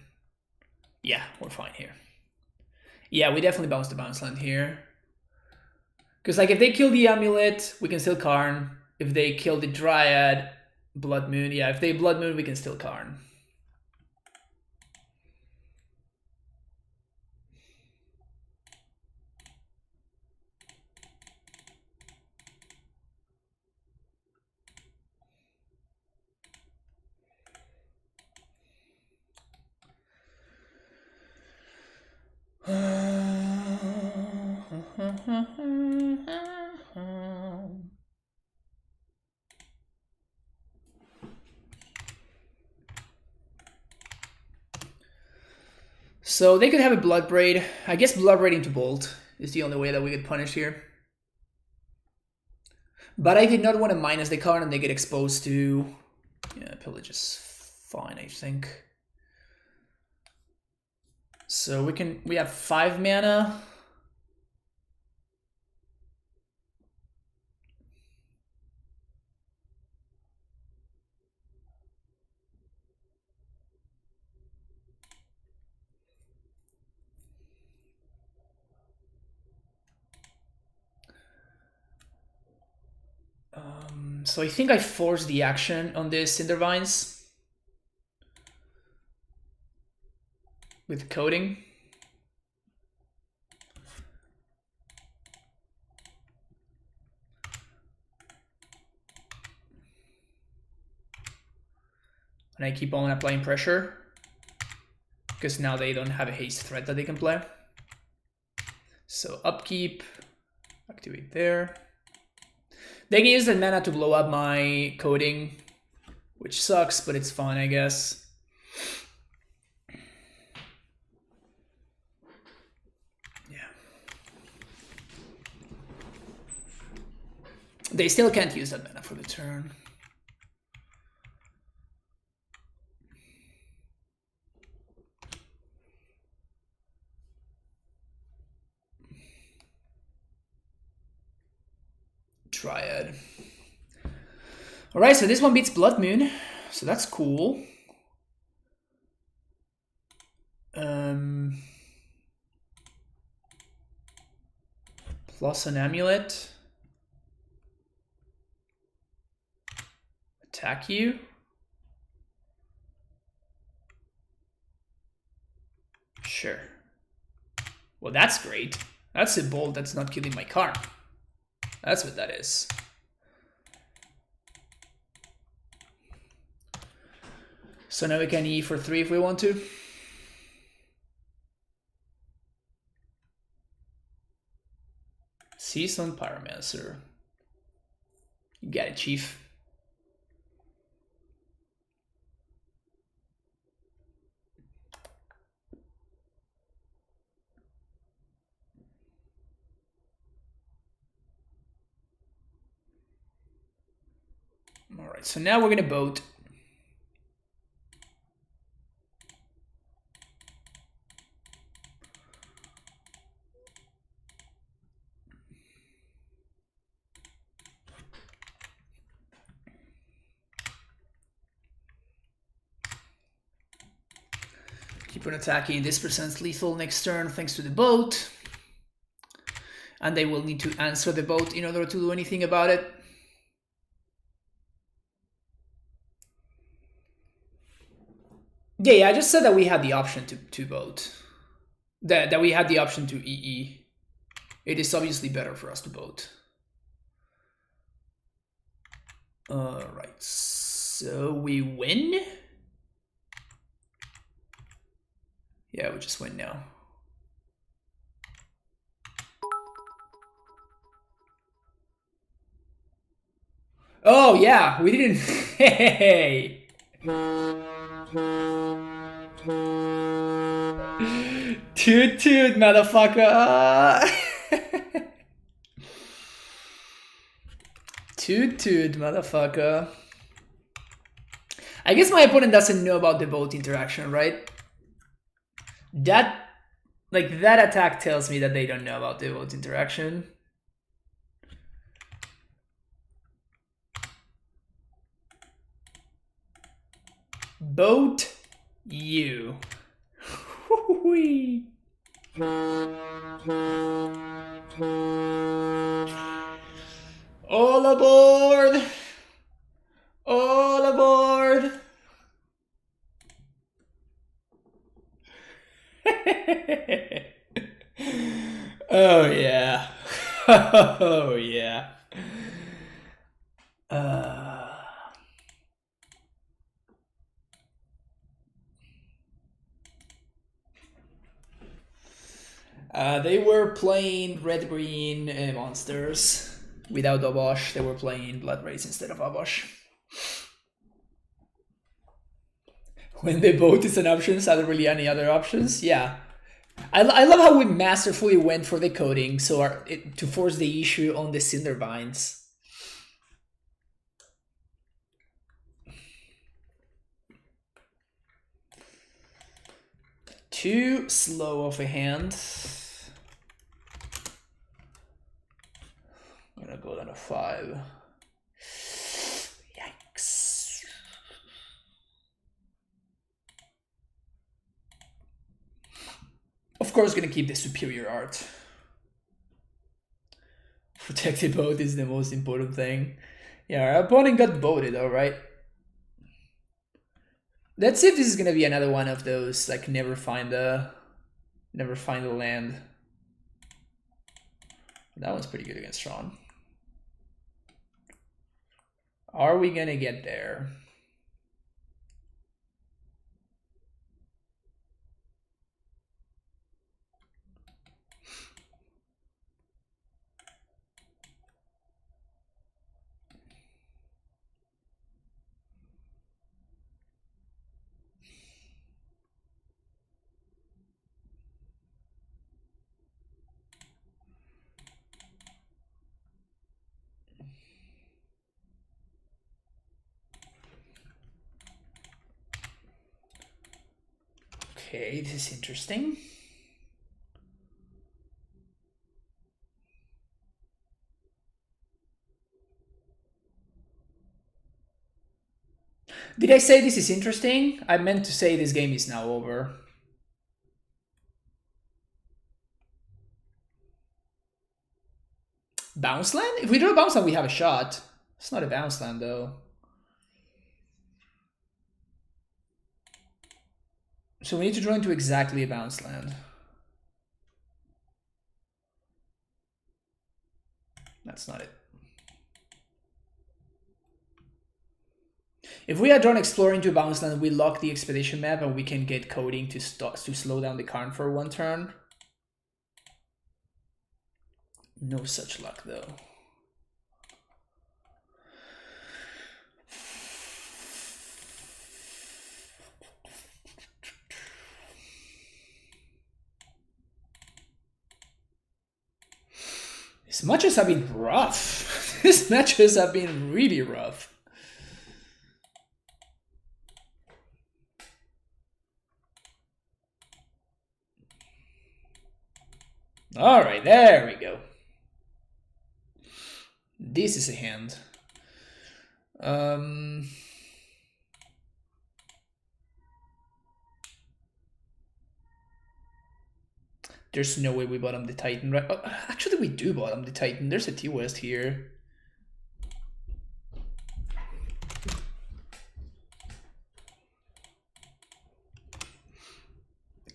Yeah, we're fine here. Yeah, we definitely bounce the bounce land here. Because, like, if they kill the Amulet, we can still Karn. If they kill the Dryad, Blood Moon. Yeah, if they Blood Moon, we can still Karn. So they could have a Blood Braid. I guess Blood Braid into Bolt is the only way that we get punished here. But I did not want to minus the card and they get exposed to... Yeah, Pillage is fine, I think. So we have 5 mana. So I think I forced the action on the Cinder Vines with coding. And I keep on applying pressure because now they don't have a haste threat that they can play. So upkeep, activate there. They can use the mana to blow up my coding, which sucks, but it's fine, I guess. Yeah. They still can't use that mana for the turn. Triad. All right, so this one beats Blood Moon, so that's cool. Plus an amulet. Attack you. Sure. Well, that's great. That's a bolt that's not killing my Karn. That's what that is. So now we can E for 3 if we want to. Seasoned Pyromancer. You got it, Chief. All right, so now we're gonna boat. Keep on attacking. This presents lethal next turn thanks to the boat. And they will need to answer the boat in order to do anything about it. Yeah, I just said that we had the option to vote. That we had the option to EE. It is obviously better for us to vote. Alright, so we win? Yeah, we just win now. Oh yeah, we didn't. Hey. Toot toot, motherfucker. Toot toot, motherfucker. I guess my opponent doesn't know about the boat interaction, right? That attack tells me that they don't know about the boat interaction. Boat you. All aboard! All aboard! Oh yeah. Oh yeah. They were playing red-green monsters without Abosh. They were playing Blood Race instead of Abosh. When the boat is an option, are there really any other options? Yeah. I love how we masterfully went for the coding to force the issue on the Cinder Vines. Too slow of a hand. I'm gonna go down to 5. Yikes. Of course, gonna keep the superior art. Protect the boat is the most important thing. Yeah, our opponent got voted, alright. Let's see if this is gonna be another one of those, like, never find the land. That one's pretty good against Tron. Are we gonna get there? Okay, this is interesting. Did I say this is interesting? I meant to say this game is now over. Bounce land? If we draw a bounce land, we have a shot. It's not a bounce land, though. So we need to draw into exactly a bounce land. That's not it. If we had drawn Explorer into a bounce land, we lock the expedition map and we can get coding to slow down the Karn for one turn. No such luck, though. These matches have been rough. These matches have been really rough. All right, there we go. This is a hand. There's no way we bottom the Titan, right? Oh, actually, we do bottom the Titan. There's a T-West here.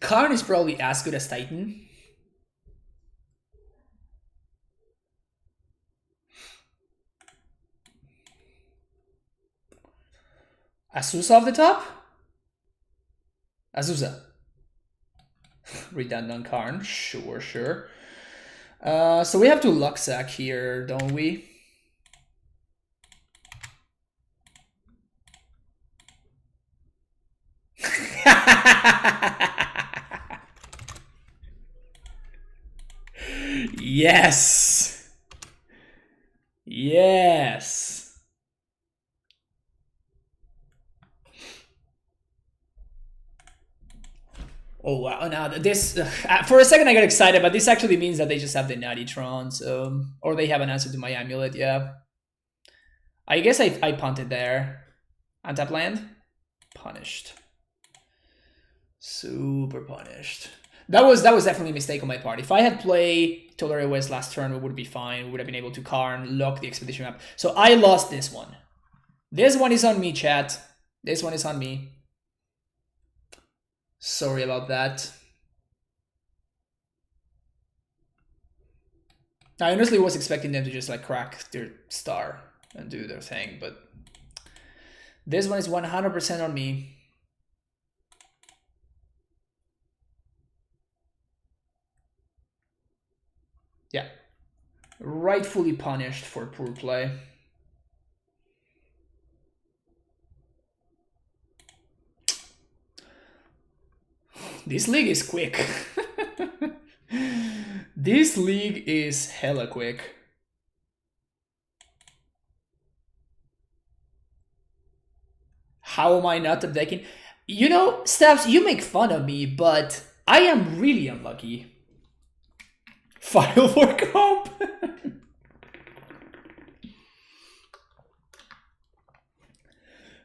Karn is probably as good as Titan. Azusa off the top? Azusa. Redundant Karn, sure. So we have to Luxac here, don't we? Yes. Yes. Oh wow! Now this for a second I got excited, but this actually means that they just have the Natty Tron, so or they have an answer to my amulet. Yeah, I guess I punted there. Untap land, punished. Super punished. That was definitely a mistake on my part. If I had played Tolerate West last turn, we would be fine. We would have been able to Karn, lock the expedition map. So I lost this one. This one is on me, chat. This one is on me. Sorry about that. I honestly was expecting them to just like crack their star and do their thing, but this one is 100% on me. Yeah. Rightfully punished for poor play. This league is quick. This league is hella quick. How am I not decking? You know, Stabs, you make fun of me, but I am really unlucky. File for comp.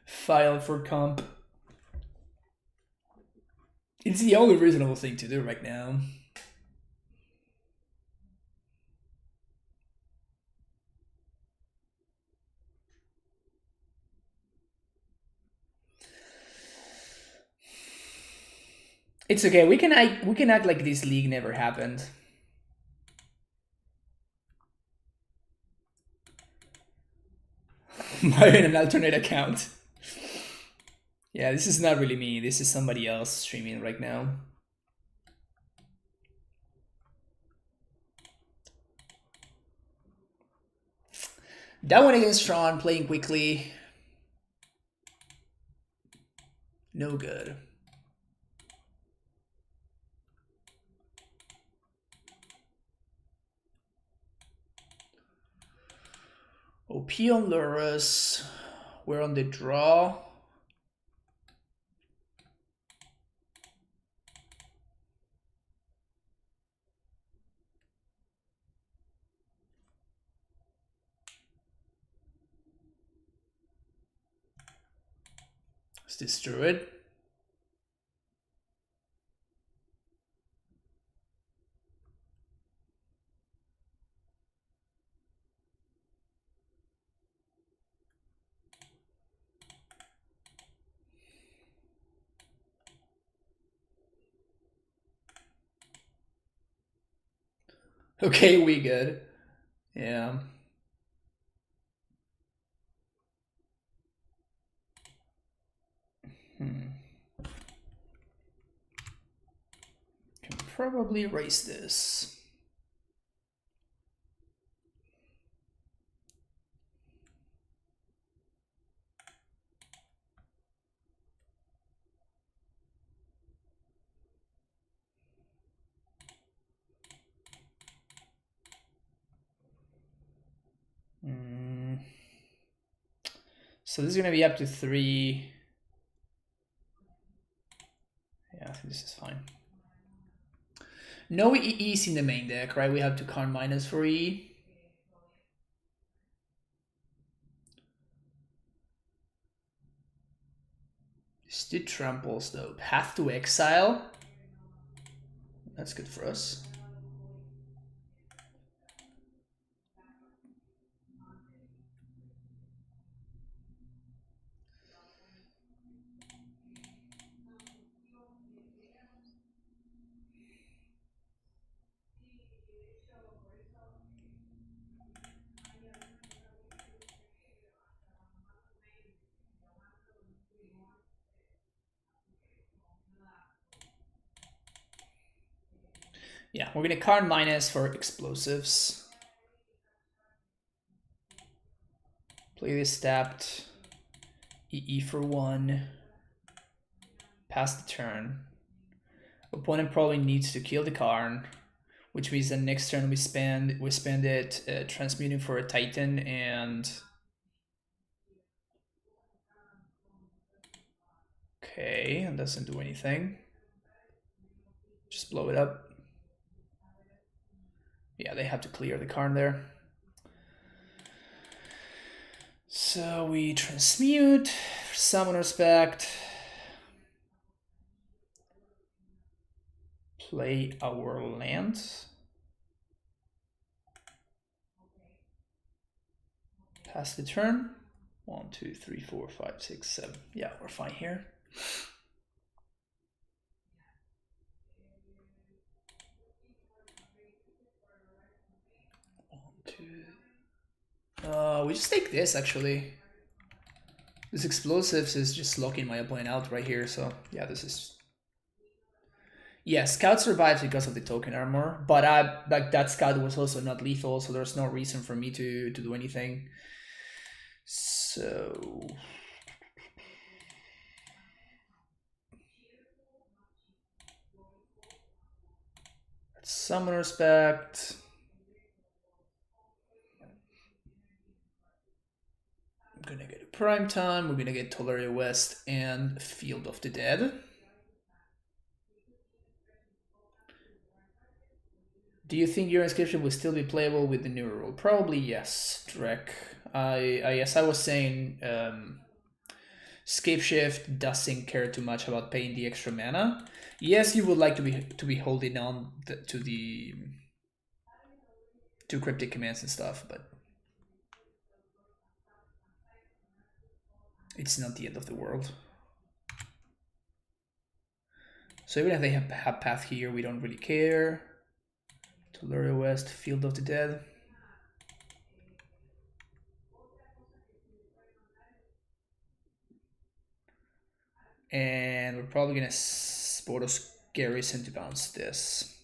File for comp. It's the only reasonable thing to do right now. It's okay. We can act like this league never happened. By an alternate account. Yeah, this is not really me. This is somebody else streaming right now. That one against Tron, playing quickly. No good. OP on Lurrus. We're on the draw. Is this Druid? Okay, we good. Yeah. Can probably erase this. So this is gonna be up to 3. Yeah, I think this is fine. No EEs in the main deck, right? We have to Karn minus for E. Still tramples though. Path to Exile. That's good for us. Yeah, we're gonna Karn minus for explosives. Play this tapped. EE for 1. Pass the turn. Opponent probably needs to kill the Karn, which means that next turn we spend it transmuting for a Titan and. Okay, and doesn't do anything. Just blow it up. Yeah, they have to clear the Karn there. So we transmute, summon respect, play our lands, pass the turn. 1, 2, 3, 4, 5, 6, 7. Yeah, we're fine here. We just take this actually. This explosives is just locking my opponent out right here, so yeah, this is. Yeah, Scout survives because of the token armor, but like that Scout was also not lethal, so there's no reason for me to do anything. So summon respect. I'm gonna get a prime time. We're gonna get Tolaria West and Field of the Dead. Do you think your inscription will still be playable with the new rule? Probably yes, Drek. As I was saying, Scapeshift doesn't care too much about paying the extra mana. Yes, you would like to be holding on to cryptic commands and stuff, but it's not the end of the world. So even if they have path here, we don't really care. Tellurian West, Field of the Dead. And we're probably gonna Sportos Garrison to bounce this.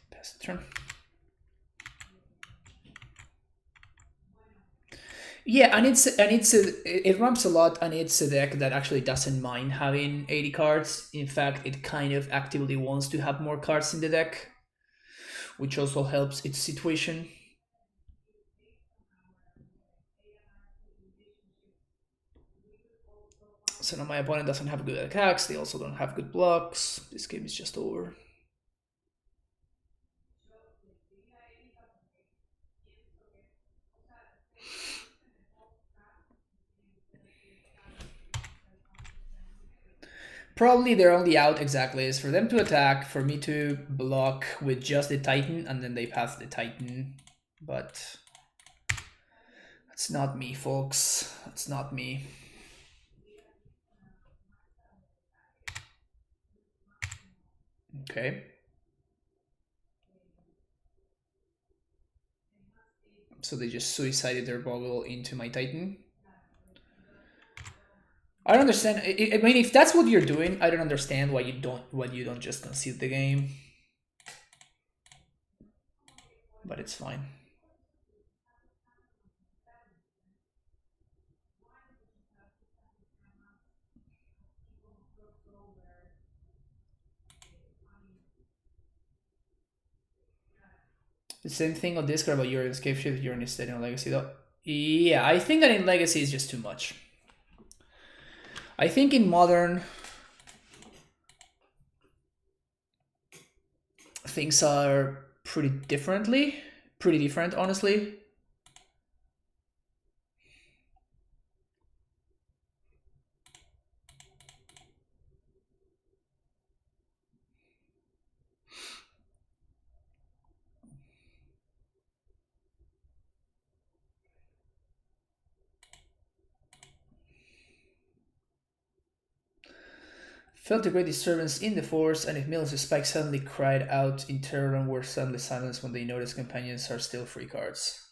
Pass the turn. Yeah, and it ramps a lot, and it's a deck that actually doesn't mind having 80 cards. In fact, it kind of actively wants to have more cards in the deck, which also helps its situation. So now my opponent doesn't have good attacks, they also don't have good blocks. This game is just over. Probably their only out exactly is for them to attack, for me to block with just the Titan, and then they pass the Titan. But that's not me, folks. That's not me. Okay. So they just suicided their Bogle into my Titan. I don't understand. I mean, if that's what you're doing, I don't understand why you don't just concede the game. But it's fine. The same thing on Discord about your escape shift. You're instead in Legacy, though. Yeah, I think that in Legacy is just too much. I think in Modern, things are pretty different, honestly. Felt a great disturbance in the force, and if Mills' spike suddenly cried out in terror and were suddenly silenced when they notice companions are still free cards.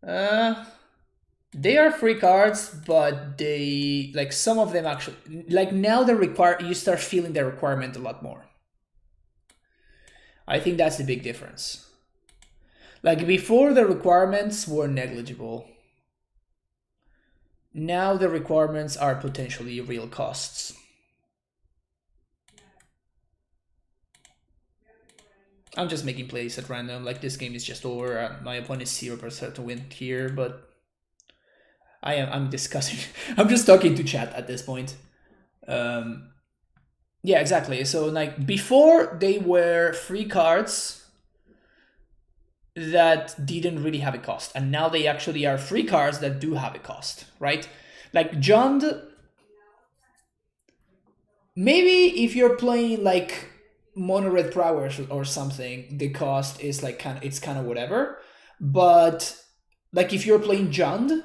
They are free cards, but they like some of them actually like now they require you start feeling the requirement a lot more. I think that's the big difference. Like before the requirements were negligible. Now the requirements are potentially real costs. I'm just making plays at random. Like this game is just over. My opponent is 0% to win here, but I'm discussing. I'm just talking to chat at this point. Yeah, exactly. So like before they were free cards that didn't really have a cost, and now they actually are free cards that do have a cost, right? Like Jund. Maybe if you're playing like mono red prowess or something, the cost is like it's kind of whatever. But like if you're playing Jund,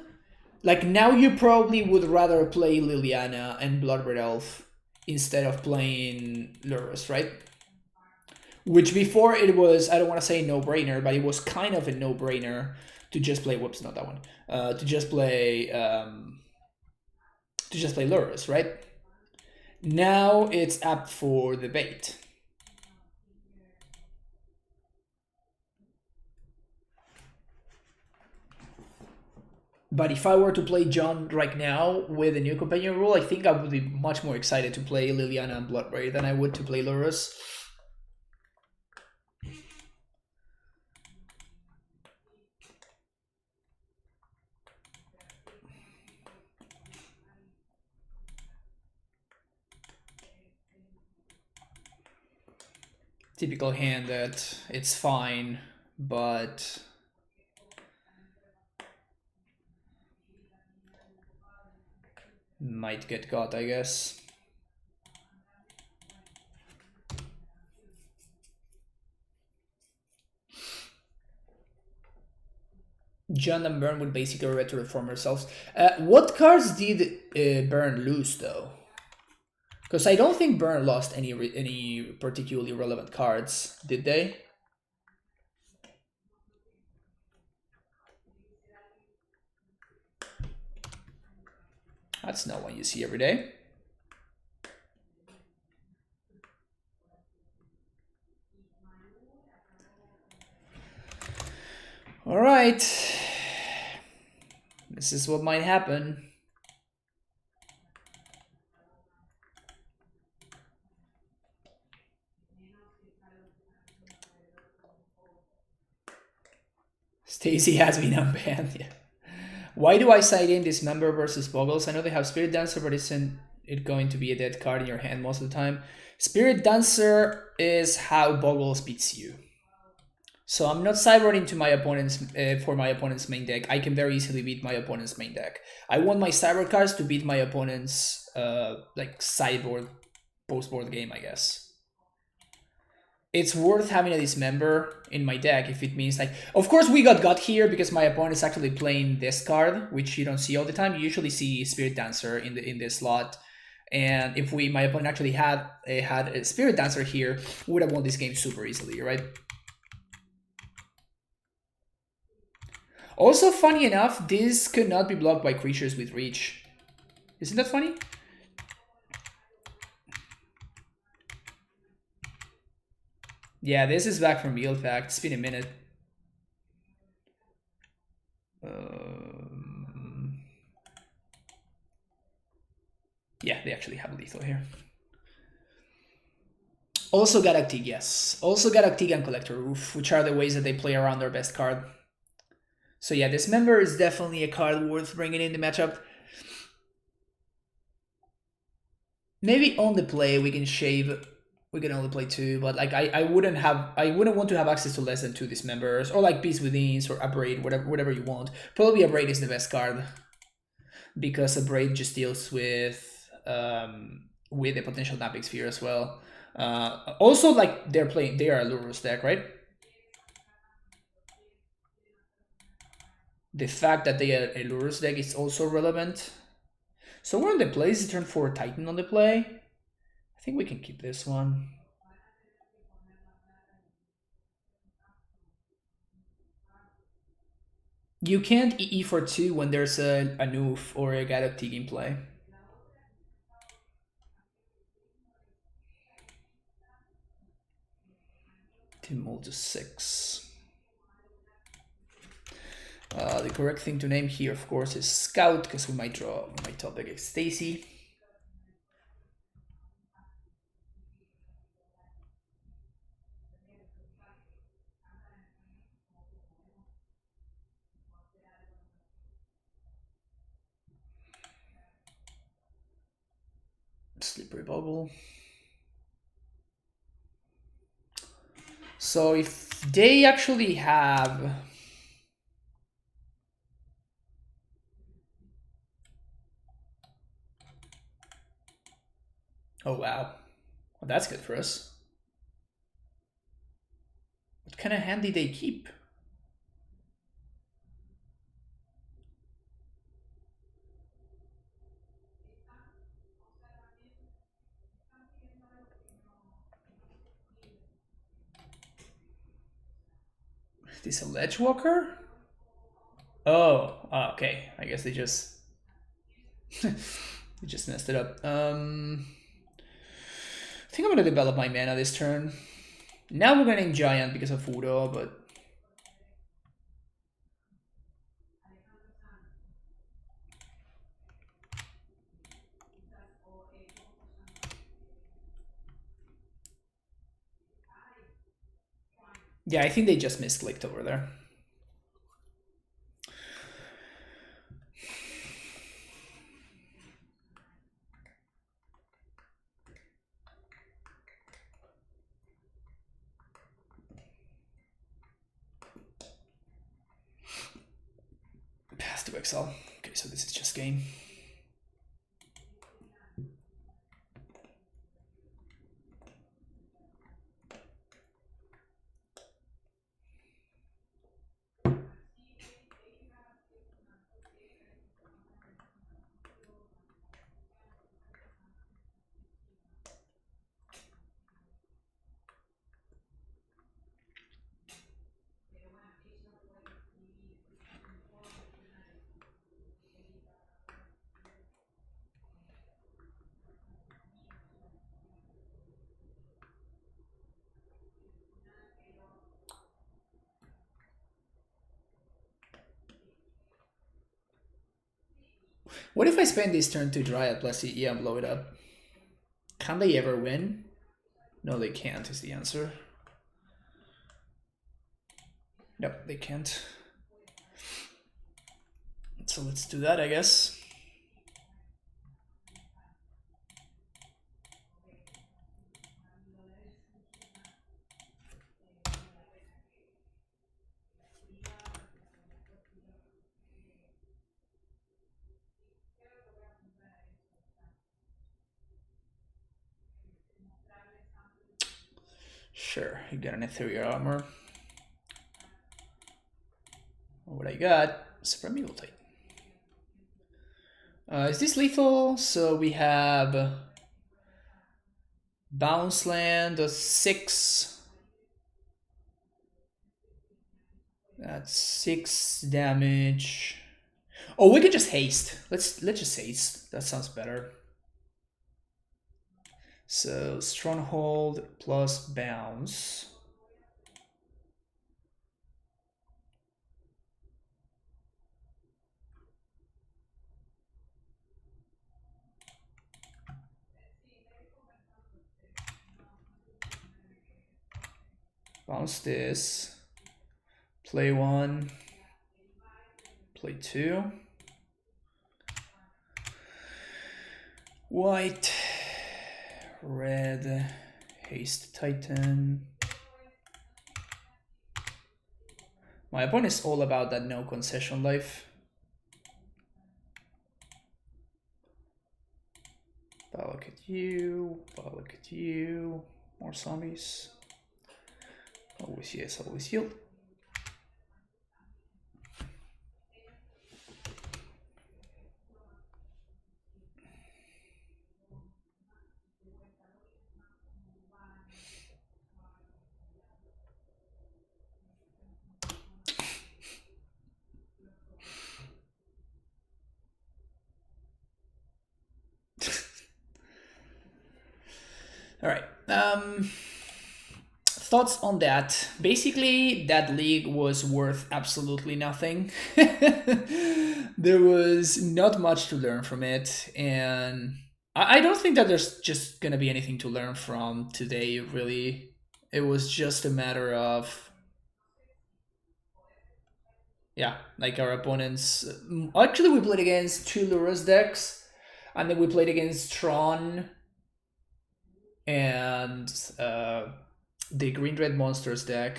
like now you probably would rather play Liliana and Bloodred Elf instead of playing Lurrus, right? Which before it was, I don't want to say no-brainer, but it was kind of a no-brainer to just play. Whoops, not that one. To just play Lurrus, right? Now it's up for debate. But if I were to play John right now with the new companion rule, I think I would be much more excited to play Liliana and Bloodbraid than I would to play Lurrus. Typical hand that it's fine, but might get got, I guess. John and Burn would basically retro reform ourselves. What cards did Burn lose though? Because I don't think Burn lost any particularly relevant cards, did they? That's not one you see every day. All right. This is what might happen. Stacy has been unbanned. Yeah. Why do I side in Dismember versus Bogles? I know they have Spirit Dancer, but isn't it going to be a dead card in your hand most of the time? Spirit Dancer is how Bogles beats you. So I'm not sideboarding to my opponent's for my opponent's main deck. I can very easily beat my opponent's main deck. I want my sideboard cards to beat my opponent's like sideboard post-board game, I guess. It's worth having a Dismember in my deck if it means like, of course we got here because my opponent is actually playing this card, which you don't see all the time. You usually see Spirit Dancer in this slot. And if my opponent actually had a Spirit Dancer here, we would have won this game super easily, right? Also, funny enough, this could not be blocked by creatures with reach. Isn't that funny? Yeah, this is back from Yield Pact. It's been a minute. Yeah, they actually have lethal here. Also Galactic, yes. Also Galactic and Collector Roof, which are the ways that they play around their best card. So yeah, Dismember is definitely a card worth bringing in the matchup. Maybe on the play we can shave. We can only play 2, but like I wouldn't want to have access to less than 2 Dismembers, or like Beast Withins or Abrade, whatever you want. Probably Abrade is the best card because Abrade just deals with a potential Napping Sphere as well. Also, like they are a Lurrus deck, right? The fact that they are a Lurrus deck is also relevant. So we're on the play. Is turn 4 Titan on the play? I think we can keep this one. You can't EE for 2 when there's a Noof or a Galactic in play. Timol to 6. The correct thing to name here, of course, is Scout, because we might top deck against Stacy. Slippery Bubble. So if they actually have... Oh wow, well, that's good for us. What kind of hand did they keep? Is this a Ledgewalker? Oh, okay. I guess they just they just messed it up. I think I'm gonna develop my mana this turn. Now we're getting Giant because of Fudo, but yeah, I think they just misclicked over there. Pass to Exile. Okay, so this is just game. What if I spend this turn to Dryad plus yeah, and blow it up? Can they ever win? No, they can't is the answer. Nope, they can't. So let's do that, I guess. Sure, you got an ethereal armor. What I got is a Primeval Titan. Is this lethal? So we have Bounce Land, a 6. That's 6 damage. Oh, we can just haste. Let's just haste. That sounds better. So Stronghold plus Bounce. Bounce this. Play 1. Play 2. White. Red. Haste Titan. My opponent is all about that no concession life. Look at you. Look at you. More zombies. Always yes, always yield. All right. Thoughts on that? Basically, that league was worth absolutely nothing. There was not much to learn from it, and I don't think that there's just gonna be anything to learn from today, really. It was just a matter of, yeah, like our opponents. Actually, we played against 2 Lurrus decks, and then we played against Tron and the green-red monsters deck,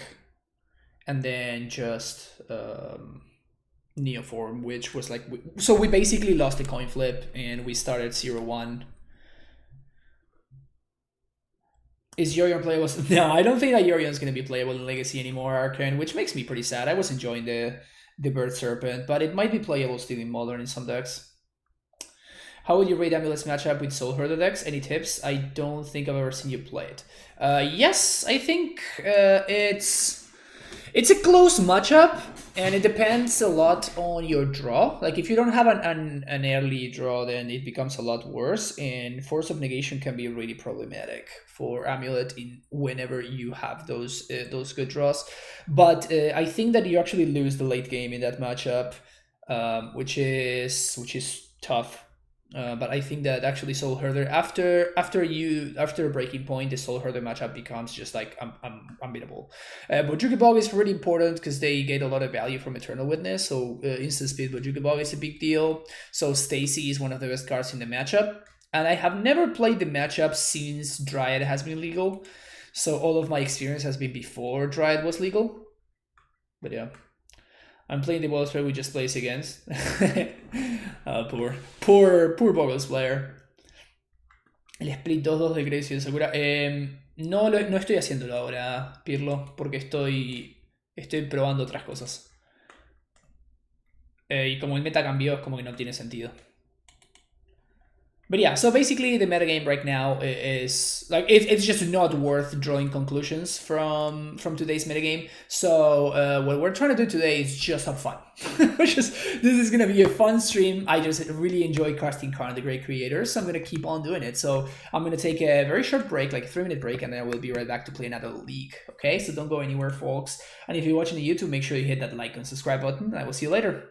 and then just Neoform, which was like, so we basically lost the coin flip and we started 0-1. Is Yorion playable? No, I don't think that Yorion's going to be playable in Legacy anymore, Arcane, which makes me pretty sad. I was enjoying the Bird Serpent, but it might be playable still in Modern in some decks. How would you rate Amulet's matchup with Soul Herder decks? Any tips? I don't think I've ever seen you play it. Yes, I think it's a close matchup, and it depends a lot on your draw. Like if you don't have an early draw, then it becomes a lot worse, and Force of Negation can be really problematic for Amulet whenever you have those good draws. But I think that you actually lose the late game in that matchup, which is tough. But I think that actually Soul Herder, after a breaking point, the Soul Herder matchup becomes just like unbeatable. Bojuki Bog is really important because they get a lot of value from Eternal Witness, so instant speed Bojuki Bog is a big deal. So Stacy is one of the best cards in the matchup, and I have never played the matchup since Dryad has been legal, so all of my experience has been before Dryad was legal. But yeah. I'm playing the Bogles player we just placed against. Poor Bogles player. El split 2-2 de Grecia Sakura. No estoy haciéndolo ahora, Pirlo, porque estoy probando otras cosas. Y como el meta cambió, es como que no tiene sentido. But yeah, so basically the metagame right now is like it's just not worth drawing conclusions from today's metagame. So what we're trying to do today is just have fun. This is gonna be a fun stream. I just really enjoy casting Karn, the Great Creator, so I'm gonna keep on doing it. So I'm gonna take a very short break, like a 3-minute break, and then I will be right back to play another league. Okay, so don't go anywhere, folks. And if you're watching the YouTube, make sure you hit that like and subscribe button, and I will see you later.